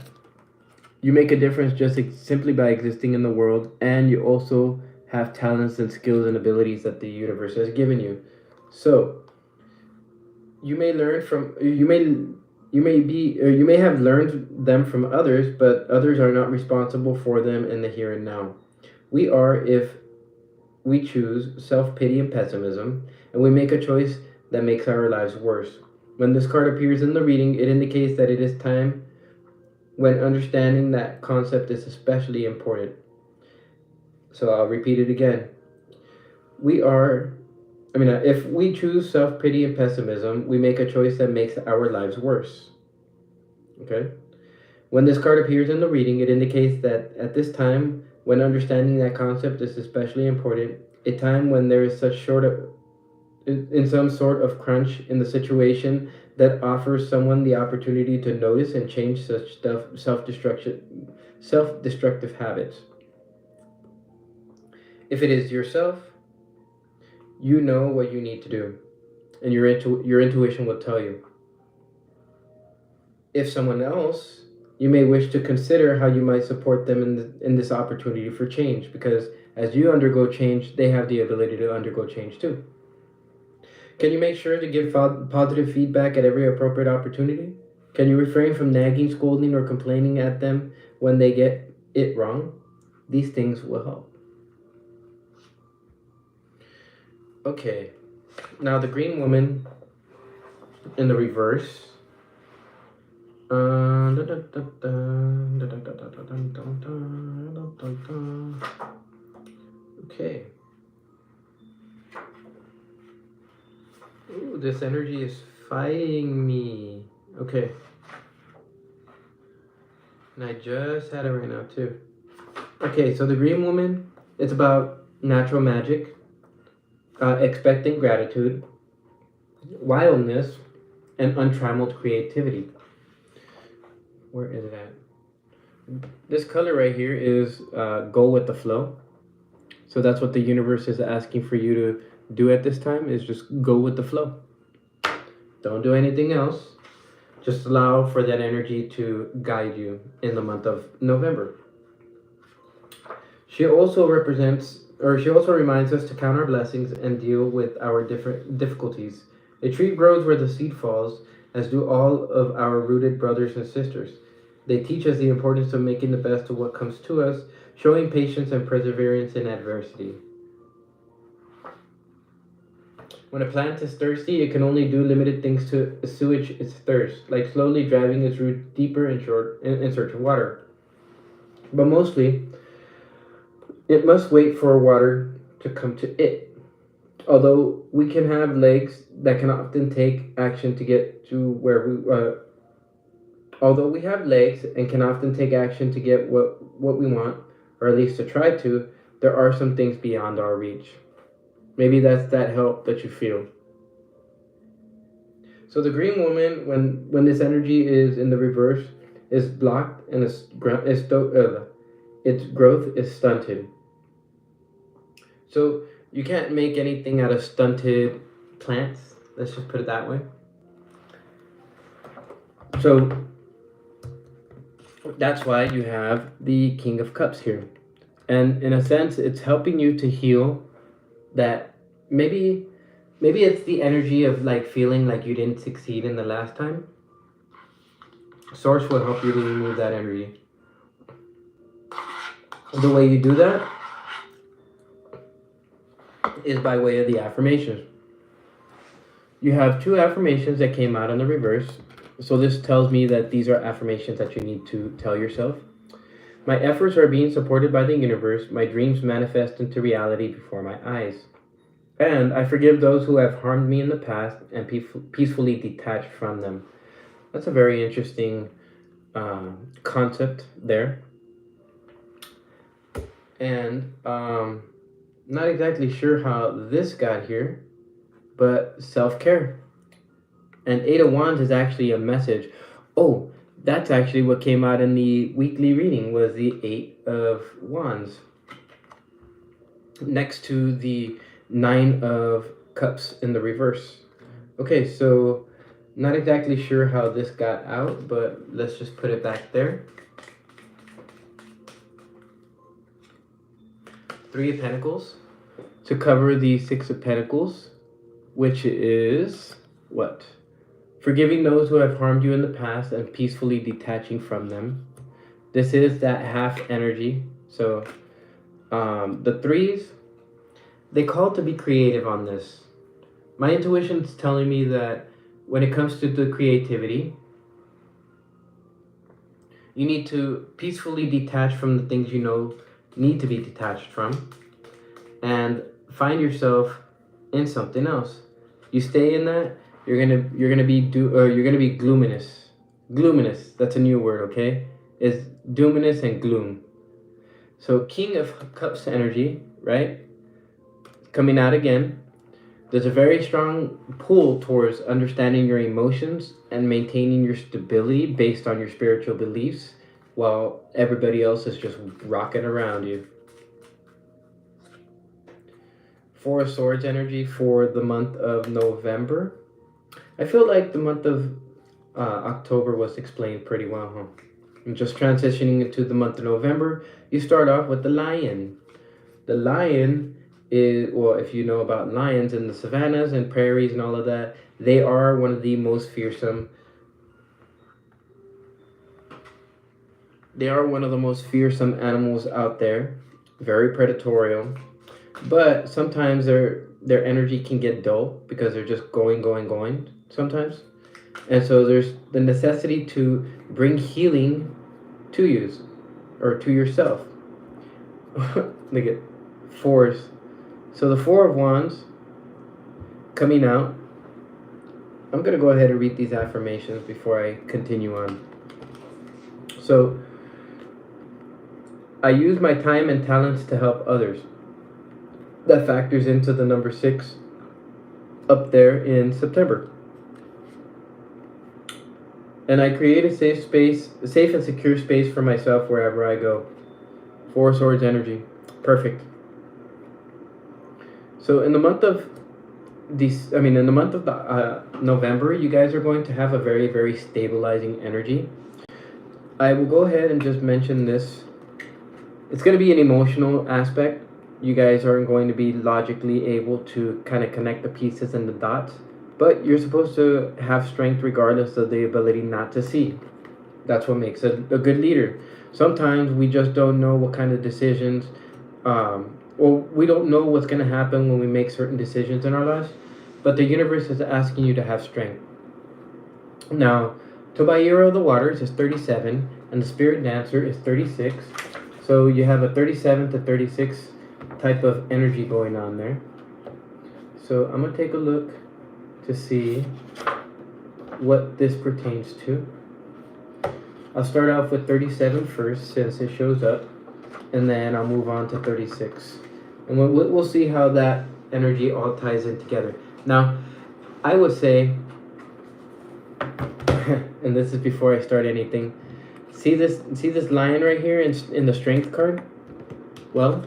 you make a difference just simply by existing in the world, and you also have talents and skills and abilities that the universe has given you. So you may learn from you may have learned them from others, but others are not responsible for them in the here and now. We are, if we choose self-pity and pessimism, and we make a choice that makes our lives worse. When this card appears in the reading, it indicates that it is time when understanding that concept is especially important. So I'll repeat it again. We are, if we choose self pity and pessimism, we make a choice that makes our lives worse. Okay? When this card appears in the reading, it indicates that at this time, when understanding that concept is especially important, a time when there is such short of, in some sort of crunch in the situation that offers someone the opportunity to notice and change such self-destructive habits. If it is yourself, you know what you need to do, and your intuition will tell you. If someone else, you may wish to consider how you might support them in this opportunity for change, because as you undergo change, they have the ability to undergo change too. Can you make sure to give positive feedback at every appropriate opportunity? Can you refrain from nagging, scolding, or complaining at them when they get it wrong? These things will help. Okay, now the green woman in the reverse. Okay. Ooh, this energy is fighting me. Okay. And I just had it right now too. Okay, so the green woman, it's about natural magic, expecting gratitude, wildness, and untrammeled creativity. Where is it at? This color right here is go with the flow. So that's what the universe is asking for you to do at this time, is just go with the flow. Don't do anything else. Just allow for that energy to guide you in the month of November. She also reminds us to count our blessings and deal with our different difficulties. A tree grows where the seed falls, as do all of our rooted brothers and sisters. They teach us the importance of making the best of what comes to us, showing patience and perseverance in adversity. When a plant is thirsty, it can only do limited things to assuage its thirst, like slowly driving its root deeper in search of water. But mostly, it must wait for water to come to it. Although we can have legs that can often take action to get to where we although we have legs and can often take action to get what we want, or at least to try to, there are some things beyond our reach. Maybe that's that help that you feel. So the green woman, when this energy is in the reverse, is blocked and its growth is stunted. So you can't make anything out of stunted plants. Let's just put it that way. So that's why you have the King of Cups here. And in a sense, it's helping you to heal that maybe it's the energy of like feeling like you didn't succeed in the last time. Source will help you to remove that energy. The way you do that is by way of the affirmations. You have two affirmations that came out in the reverse. So this tells me that these are affirmations that you need to tell yourself. My efforts are being supported by the universe. My dreams manifest into reality before my eyes. And I forgive those who have harmed me in the past and peacefully detach from them. That's a very interesting concept there. And not exactly sure how this got here, but self-care. And Eight of Wands is actually a message. Oh, That's actually what came out in the weekly reading, was the Eight of Wands next to the Nine of Cups in the reverse. Okay, so not exactly sure how this got out, but let's just put it back there. Three of Pentacles to cover the Six of Pentacles, which is what? Forgiving those who have harmed you in the past and peacefully detaching from them. This is that half energy. So the threes, they call to be creative on this. My intuition's telling me that when it comes to the creativity, you need to peacefully detach from the things you know need to be detached from and find yourself in something else. You stay in that, you're gonna be gloominous. Gloominous, that's a new word, okay? Is doominous and gloom. So King of Cups energy, right? Coming out again. There's a very strong pull towards understanding your emotions and maintaining your stability based on your spiritual beliefs while everybody else is just rocking around you. Four of Swords energy for the month of November. I feel like the month of October was explained pretty well, huh? And just transitioning into the month of November, you start off with the Lion. The Lion is, well, if you know about lions in the savannas and prairies and all of that, they are one of the most fearsome. They are one of the most fearsome animals out there. Very predatorial. But sometimes their energy can get dull because they're just going sometimes. And so there's the necessity to bring healing to you or to yourself. Look at fours. So the Four of Wands coming out. I'm going to go ahead and read these affirmations before I continue on. So I use my time and talents to help others. That factors into the number 6 up there in September. And I create a safe and secure space for myself wherever I go. Four of Swords energy. Perfect. So in the month of November, you guys are going to have a very, very stabilizing energy. I will go ahead and just mention this. It's going to be an emotional aspect. You guys aren't going to be logically able to kind of connect the pieces and the dots, but you're supposed to have strength regardless of the ability not to see. That's what makes a good leader. Sometimes we just don't know what kind of decisions, we don't know what's going to happen when we make certain decisions in our lives, but the universe is asking you to have strength. Now, Tobairo of the Waters is 37, and the Spirit Dancer is 36. So you have a 37 to 36 type of energy going on there. So I'm going to take a look to see what this pertains to. I'll start off with 37 first since it shows up, and then I'll move on to 36. And we'll see how that energy all ties in together. Now, I would say, and this is before I start anything, see this lion right here in the strength card? Well,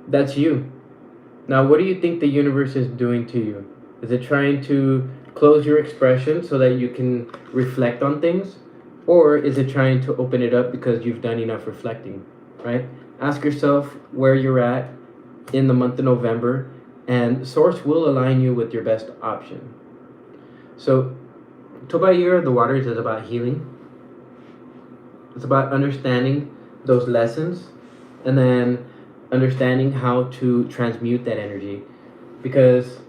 that's you. Now, what do you think the universe is doing to you? Is it trying to close your expression so that you can reflect on things? Or is it trying to open it up because you've done enough reflecting, right? Ask yourself where you're at in the month of November, and Source will align you with your best option. So, Tobairo of the Waters is about healing. It's about understanding those lessons and then understanding how to transmute that energy. Because,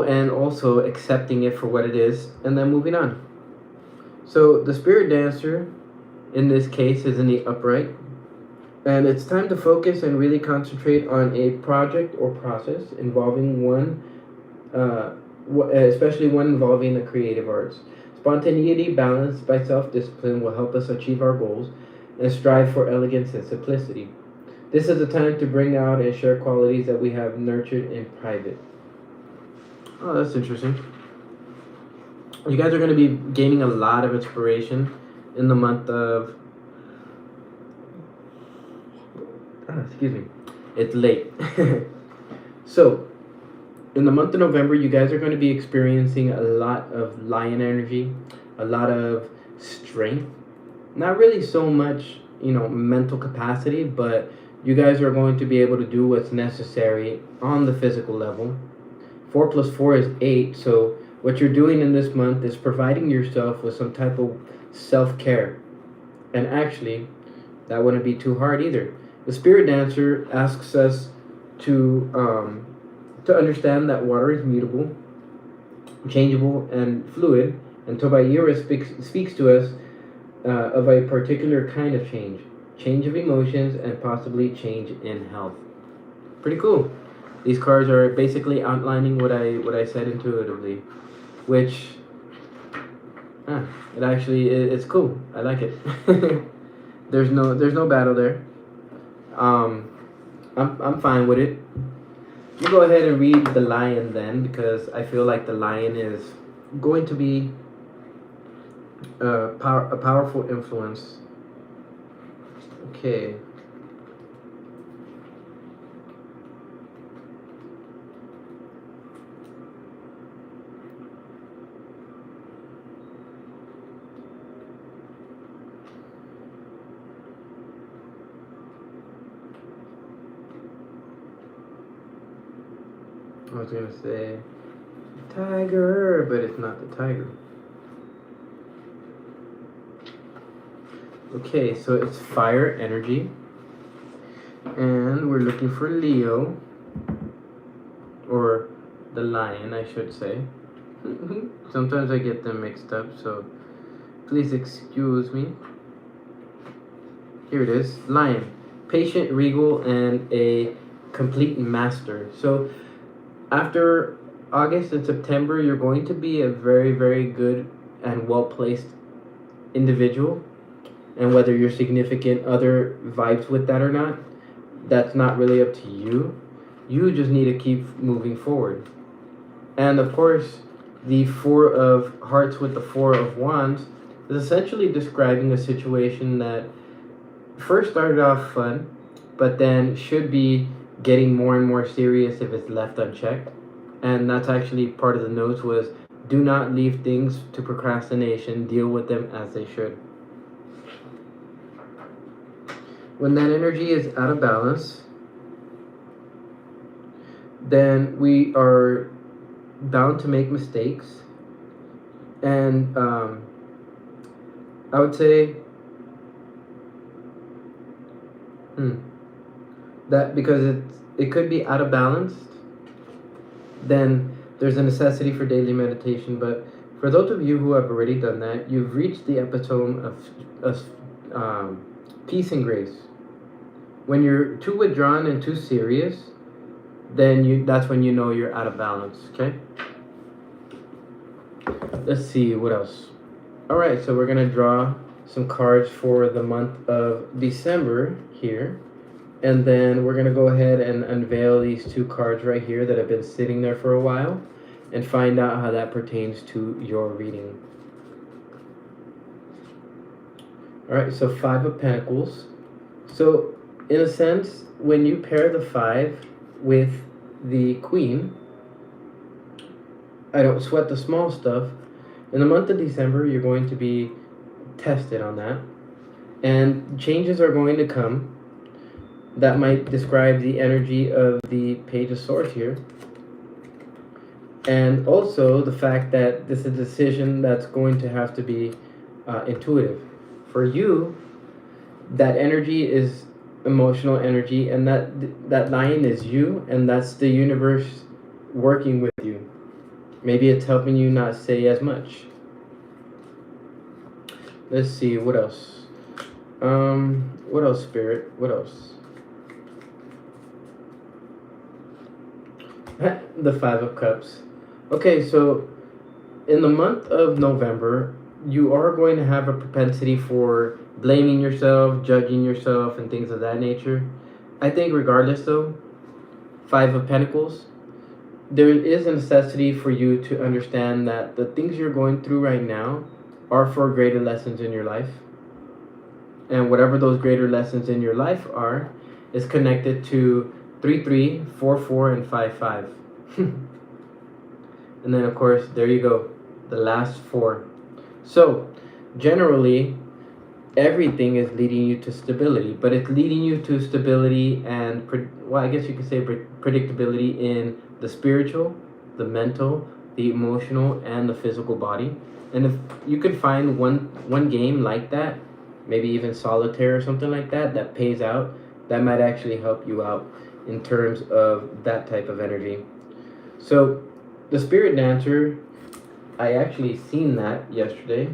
and also accepting it for what it is and then moving on. So the Spirit Dancer in this case is in the upright, and it's time to focus and really concentrate on a project or process involving especially one involving the creative arts. Spontaneity balanced by self-discipline will help us achieve our goals and strive for elegance and simplicity. This is a time to bring out and share qualities that we have nurtured in private. Oh, that's interesting. You guys are going to be gaining a lot of inspiration in the month of excuse me, it's late. So in the month of November, you guys are going to be experiencing a lot of lion energy, a lot of strength. Not really so much, mental capacity, but you guys are going to be able to do what's necessary on the physical level. 4 plus 4 is 8, so what you're doing in this month is providing yourself with some type of self-care. And actually, that wouldn't be too hard either. The spirit dancer asks us to understand that water is mutable, changeable, and fluid, and Tobaira speaks to us of a particular kind of change of emotions, and possibly change in health. Pretty cool. These cards are basically outlining what I said intuitively, which it actually it's cool. I like it. There's no battle there. I'm fine with it. You go ahead and read the lion then, because I feel like the lion is going to be a powerful influence. Okay. I was gonna say tiger, but it's not the tiger. Okay, so it's fire energy, and we're looking for Leo, or the lion, I should say. Sometimes I get them mixed up, so please excuse me. Here it is, lion, patient, regal, and a complete master. So after August and September, you're going to be a very, very good and well-placed individual. And whether your significant other vibes with that or not, that's not really up to you. You just need to keep moving forward. And of course, the Four of Hearts with the Four of Wands is essentially describing a situation that first started off fun, but then should be getting more and more serious if it's left unchecked. And that's actually part of the notes was, do not leave things to procrastination, deal with them as they should. When that energy is out of balance, then we are bound to make mistakes. And I would say that because it could be out of balance, then there's a necessity for daily meditation. But for those of you who have already done that, you've reached the epitome of peace and grace. When you're too withdrawn and too serious, then that's when you know you're out of balance, okay? Let's see, what else? All right, so we're gonna draw some cards for the month of December here. And then we're gonna go ahead and unveil these two cards right here that have been sitting there for a while and find out how that pertains to your reading. All right, so Five of Pentacles. So in a sense, when you pair the 5 with the Queen, I don't sweat the small stuff. In the month of December, you're going to be tested on that. And changes are going to come that might describe the energy of the Page of Swords here. And also the fact that this is a decision that's going to have to be intuitive. For you, that energy is emotional energy, and that lion is you, and that's the universe working with you. Maybe it's helping you not say as much. Let's see, what else? What else, Spirit? What else? The Five of Cups. Okay, so in the month of November, you are going to have a propensity for blaming yourself, judging yourself, and things of that nature. I think regardless though, Five of Pentacles, there is a necessity for you to understand that the things you're going through right now are for greater lessons in your life. And whatever those greater lessons in your life are is connected to 3, 3, 4, 4, and 5, 5. And then, of course, there you go, the last 4. So, generally, everything is leading you to stability, but it's leading you to stability and, well, I guess you could say predictability in the spiritual, the mental, the emotional, and the physical body. And if you can find one game like that, maybe even solitaire or something like that, that pays out, that might actually help you out in terms of that type of energy. So the spirit dancer, I actually seen that yesterday.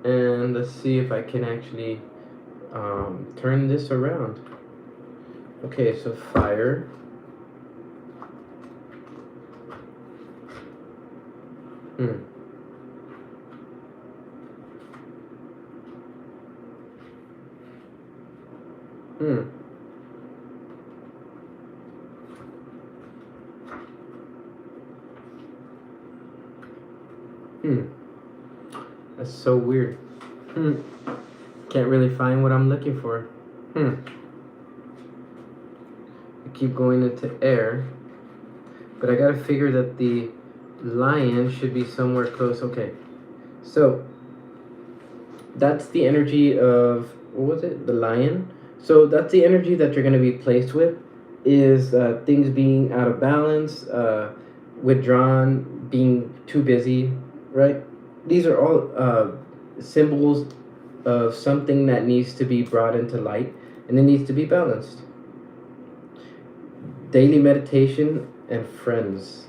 And let's see if I can actually turn this around. Okay, so fire. That's so weird. Can't really find what I'm looking for. I keep going into air, but I gotta figure that the lion should be somewhere close. Okay, so that's the energy of, what was it? The lion. So that's the energy that you're gonna be placed with, is things being out of balance, withdrawn, being too busy, right? These are all symbols of something that needs to be brought into light, and it needs to be balanced. Daily meditation and friends,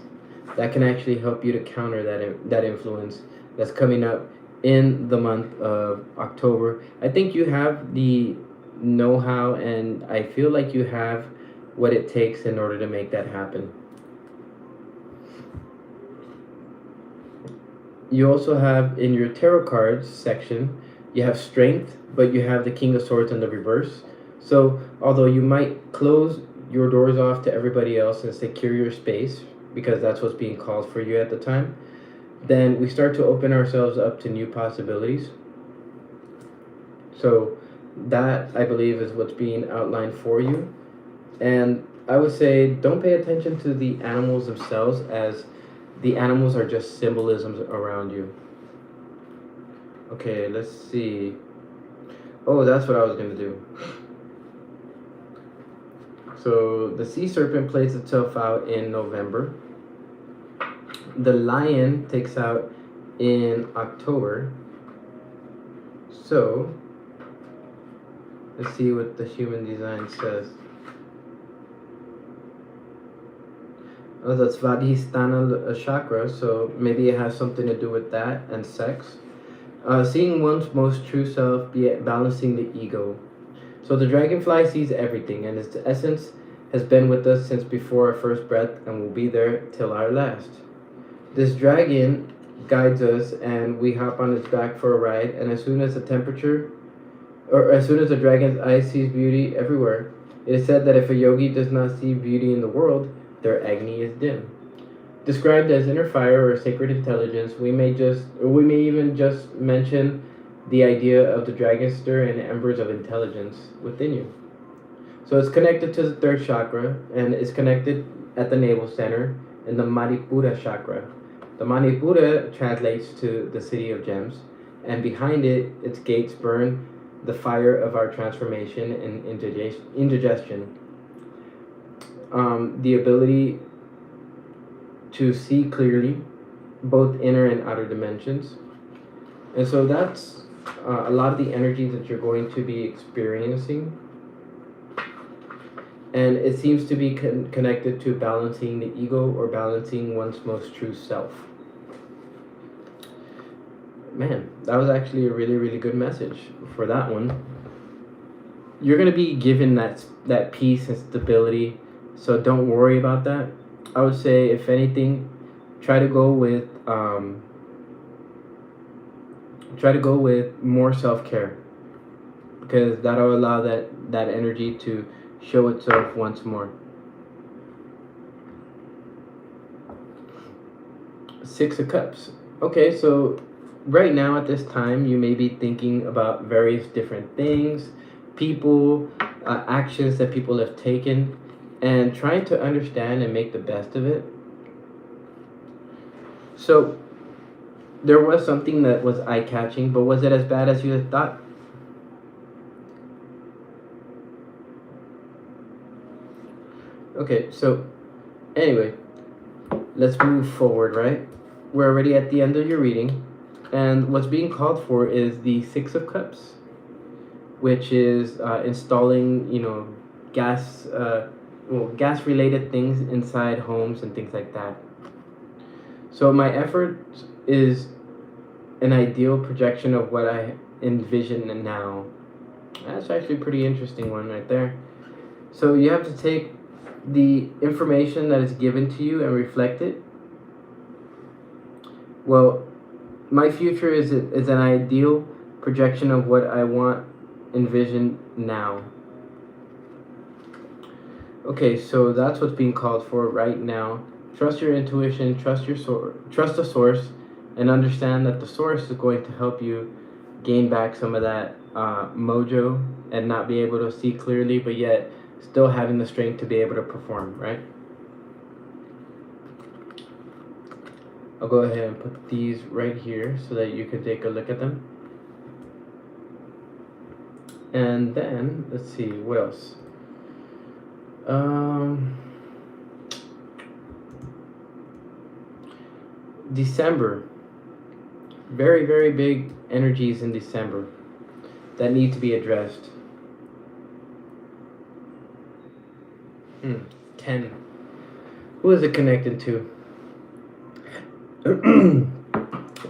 that can actually help you to counter that influence that's coming up in the month of October. I think you have the know-how, and I feel like you have what it takes in order to make that happen. You also have in your tarot cards section, you have strength, but you have the King of Swords in the reverse. So although you might close your doors off to everybody else and secure your space, because that's what's being called for you at the time, then we start to open ourselves up to new possibilities. So that, I believe, is what's being outlined for you. And I would say don't pay attention to the animals themselves, as the animals are just symbolisms around you. Okay, let's see. Oh, that's what I was going to do. So the sea serpent plays itself out in November. The lion takes out in October. So let's see what the human design says. Oh, that's Vadhisthana chakra, so maybe it has something to do with that, and sex. Seeing one's most true self, be it balancing the ego. So the dragonfly sees everything, and its essence has been with us since before our first breath and will be there till our last. This dragon guides us, and we hop on its back for a ride, and as soon as the dragon's eye sees beauty everywhere, it is said that if a yogi does not see beauty in the world, their agony is dim. Described as inner fire or sacred intelligence, we may even just mention the idea of the dragon stir and embers of intelligence within you. So it's connected to the third chakra, and it's connected at the navel center in the Manipura chakra. The Manipura translates to the city of gems, and behind it, its gates burn the fire of our transformation and indigestion. The ability to see clearly, both inner and outer dimensions. And so that's a lot of the energy that you're going to be experiencing. And it seems to be connected to balancing the ego or balancing one's most true self. Man, that was actually a really, really good message for that one. You're going to be given that peace and stability, so don't worry about that. I would say, if anything, try to go with more self-care, because that'll allow that energy to show itself once more. Six of Cups. Okay, so right now at this time, you may be thinking about various different things, people, actions that people have taken, and trying to understand and make the best of it. So there was something that was eye-catching, but was it as bad as you had thought? Okay, so anyway, let's move forward, right? We're already at the end of your reading, and what's being called for is the Six of Cups, which is installing, gas, gas-related things inside homes and things like that. So my effort is an ideal projection of what I envision now. That's actually a pretty interesting one right there. So you have to take the information that is given to you and reflect it. Well, my future is an ideal projection of what I want envision now. Okay, so that's what's being called for right now. Trust your intuition, trust the source, and understand that the source is going to help you gain back some of that mojo and not be able to see clearly, but yet still having the strength to be able to perform, right? I'll go ahead and put these right here so that you can take a look at them. And then, let's see, what else? December. Very, very big energies in December that need to be addressed. 10. Who is it connected to?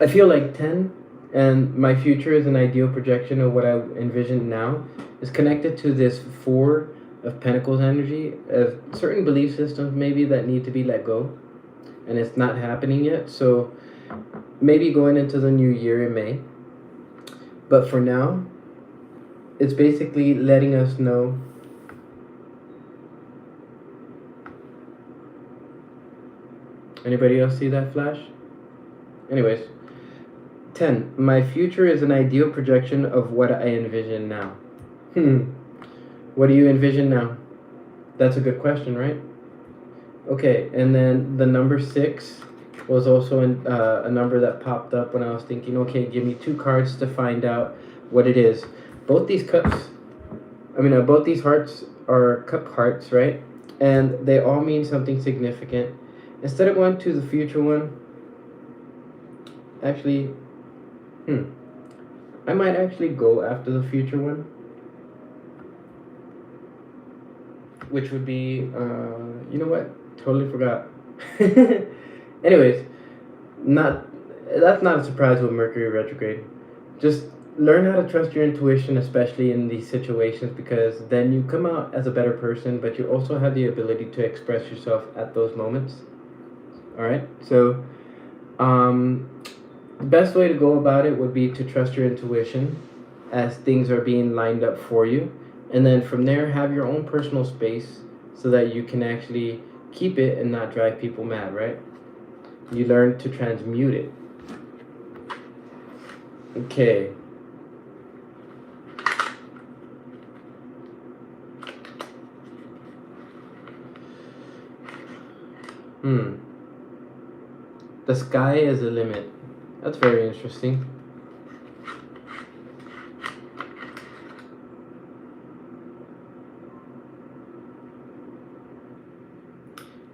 I feel like 10 and my future is an ideal projection of what I envision now is connected to this 4 of Pentacles energy of certain belief systems maybe that need to be let go, and it's not happening yet. So maybe going into the new year it may, but for now it's basically letting us know anybody else see that flash? Anyways, 10. My future is an ideal projection of what I envision now. What do you envision now? That's a good question, right? Okay, and then the number 6 was also a number that popped up when I was thinking, okay, give me 2 cards to find out what it is. Both these cups, both these hearts are cup hearts, right? And they all mean something significant. Instead of going to the future one, actually, I might actually go after the future one, which would be, you know what? Totally forgot. Anyways, that's not a surprise with Mercury retrograde. Just learn how to trust your intuition, especially in these situations, because then you come out as a better person, but you also have the ability to express yourself at those moments. All right, so the best way to go about it would be to trust your intuition as things are being lined up for you, and then from there have your own personal space so that you can actually keep it and not drive people mad, right? You learn to transmute it. Okay. The sky is the limit. That's very interesting.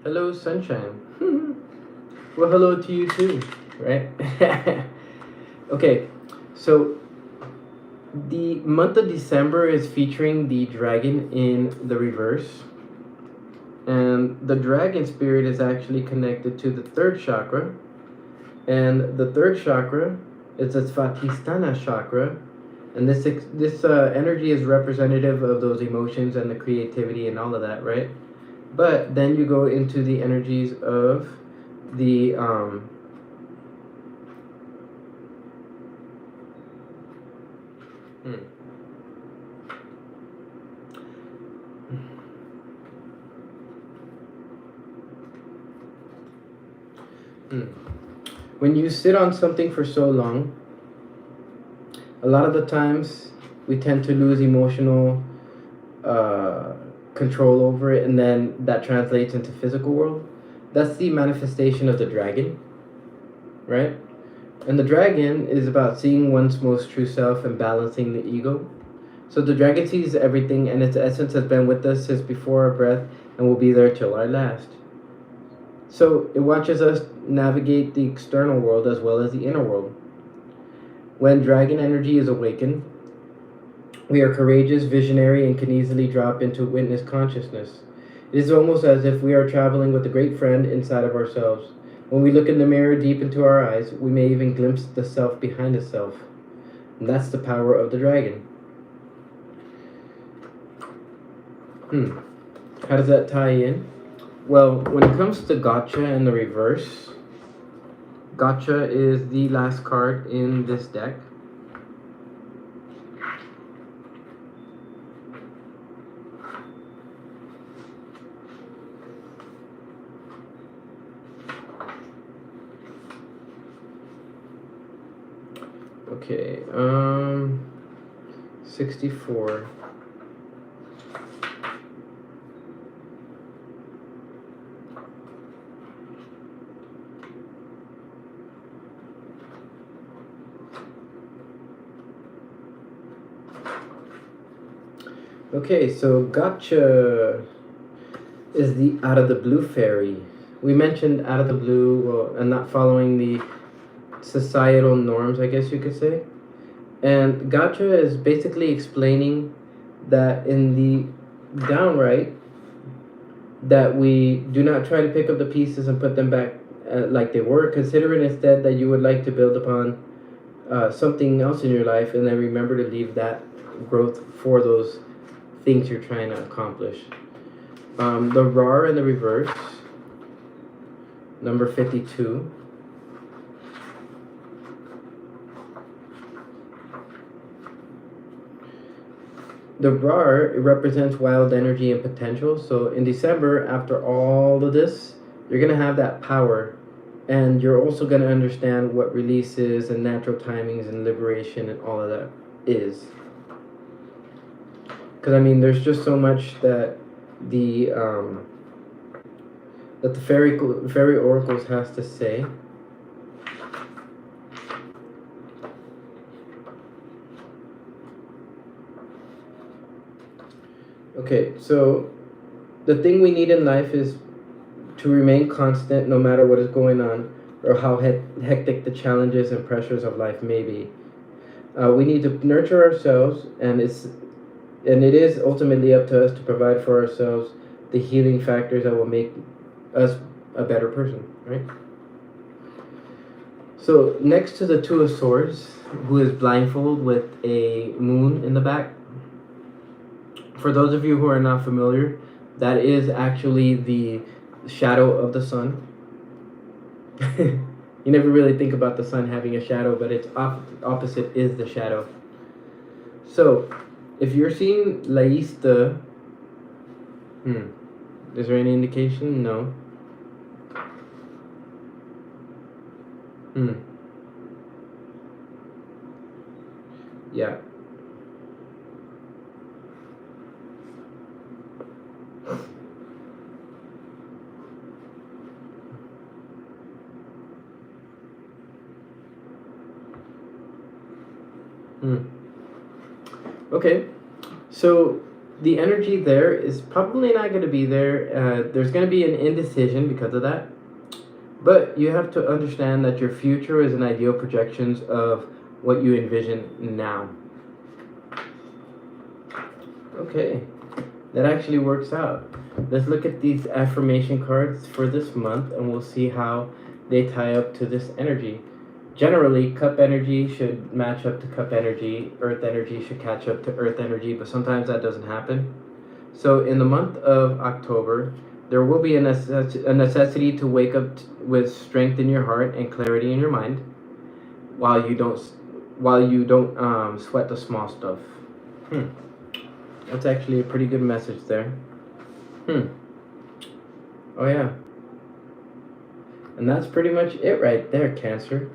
Hello, sunshine. Well, hello to you too, right? Okay, so the month of December is featuring the dragon in the reverse. And the dragon spirit is actually connected to the 3rd chakra. And the 3rd chakra is a Svatisthana chakra. And this energy is representative of those emotions and the creativity and all of that, right? But then you go into the energies of the When you sit on something for so long, a lot of the times we tend to lose emotional uh, control over it, and then that translates into physical world. That's the manifestation of the dragon, right? And the dragon is about seeing one's most true self and balancing the ego. So the dragon sees everything, and its essence has been with us since before our breath and will be there till our last. So it watches us navigate the external world as well as the inner world. When dragon energy is awakened, we are courageous, visionary, and can easily drop into witness consciousness. It is almost as if we are traveling with a great friend inside of ourselves. When we look in the mirror deep into our eyes, we may even glimpse the self behind the self. And that's the power of the dragon. How does that tie in? Well, when it comes to gotcha and the reverse, gotcha is the last card in this deck. Okay, 64. Okay, so gotcha is the out of the blue fairy. We mentioned out of the blue, well, and not following the societal norms, I guess you could say. And gotcha is basically explaining that in the downright, that we do not try to pick up the pieces and put them back like they were. Consider it instead that you would like to build upon something else in your life, and then remember to leave that growth for those things you're trying to accomplish. The RAR in the reverse, number 52. The RAR, it represents wild energy and potential. So in December, after all of this, you're going to have that power. And you're also going to understand what release is and natural timings and liberation and all of that is. Because, I mean, there's just so much that the fairy oracles has to say. Okay, so the thing we need in life is to remain constant no matter what is going on or how hectic the challenges and pressures of life may be. We need to nurture ourselves, and it is ultimately up to us to provide for ourselves the healing factors that will make us a better person, right? So next to the Two of Swords, who is blindfolded with a moon in the back, for those of you who are not familiar, that is actually the shadow of the sun. You never really think about the sun having a shadow, but its opposite is the shadow. So, if you're seeing Laísta, is there any indication? No. Yeah. Okay, so the energy there is probably not going to be there. There's going to be an indecision because of that. But you have to understand that your future is an ideal projections of what you envision now. Okay, that actually works out. Let's look at these affirmation cards for this month, and we'll see how they tie up to this energy. Generally, cup energy should match up to cup energy, earth energy should catch up to earth energy, but sometimes that doesn't happen. So in the month of October, there will be a necessity to wake up with strength in your heart and clarity in your mind, while you don't sweat the small stuff. That's actually a pretty good message there. Oh yeah. And that's pretty much it right there, Cancer.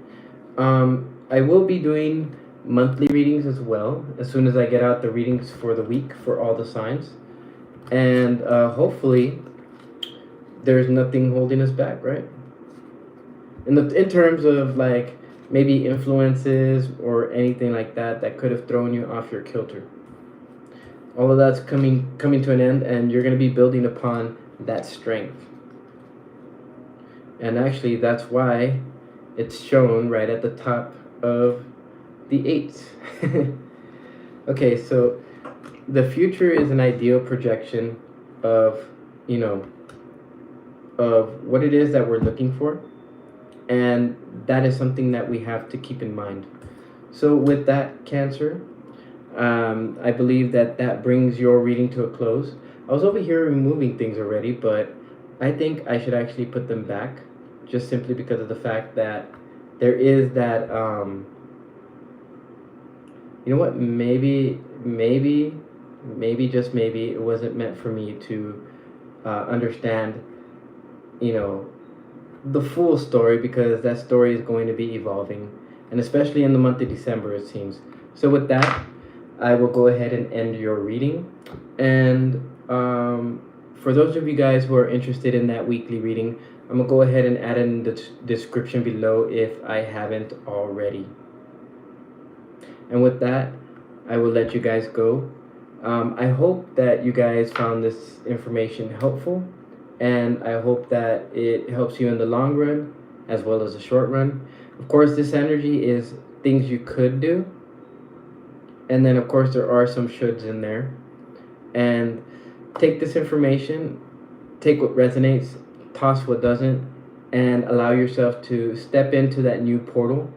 I will be doing monthly readings as well as soon as I get out the readings for the week for all the signs. And hopefully, there's nothing holding us back, right? In terms of like maybe influences or anything like that that could have thrown you off your kilter. All of that's coming to an end, and you're going to be building upon that strength. And actually, that's why it's shown right at the top of the 8. Okay, so the future is an ideal projection of, you know, of what it is that we're looking for, and that is something that we have to keep in mind. So with that, Cancer, I believe that brings your reading to a close. I was over here removing things already, but I think I should actually put them back, just simply because of the fact that there is that, you know what, maybe, just maybe, it wasn't meant for me to understand, you know, the full story, because that story is going to be evolving, and especially in the month of December, it seems. So with that, I will go ahead and end your reading. And for those of you guys who are interested in that weekly reading, I'm going to go ahead and add in the description below if I haven't already. And with that, I will let you guys go. I hope that you guys found this information helpful, and I hope that it helps you in the long run as well as the short run. Of course, this energy is things you could do, and then of course there are some shoulds in there. And take this information, take what resonates, toss what doesn't, and allow yourself to step into that new portal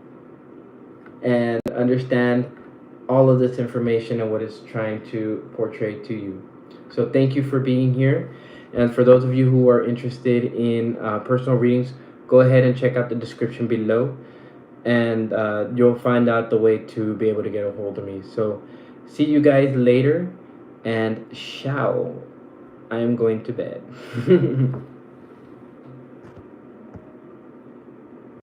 and understand all of this information and what it's trying to portray to you. So thank you for being here. And for those of you who are interested in personal readings, go ahead and check out the description below, and you'll find out the way to be able to get a hold of me. So see you guys later, and ciao. I am going to bed.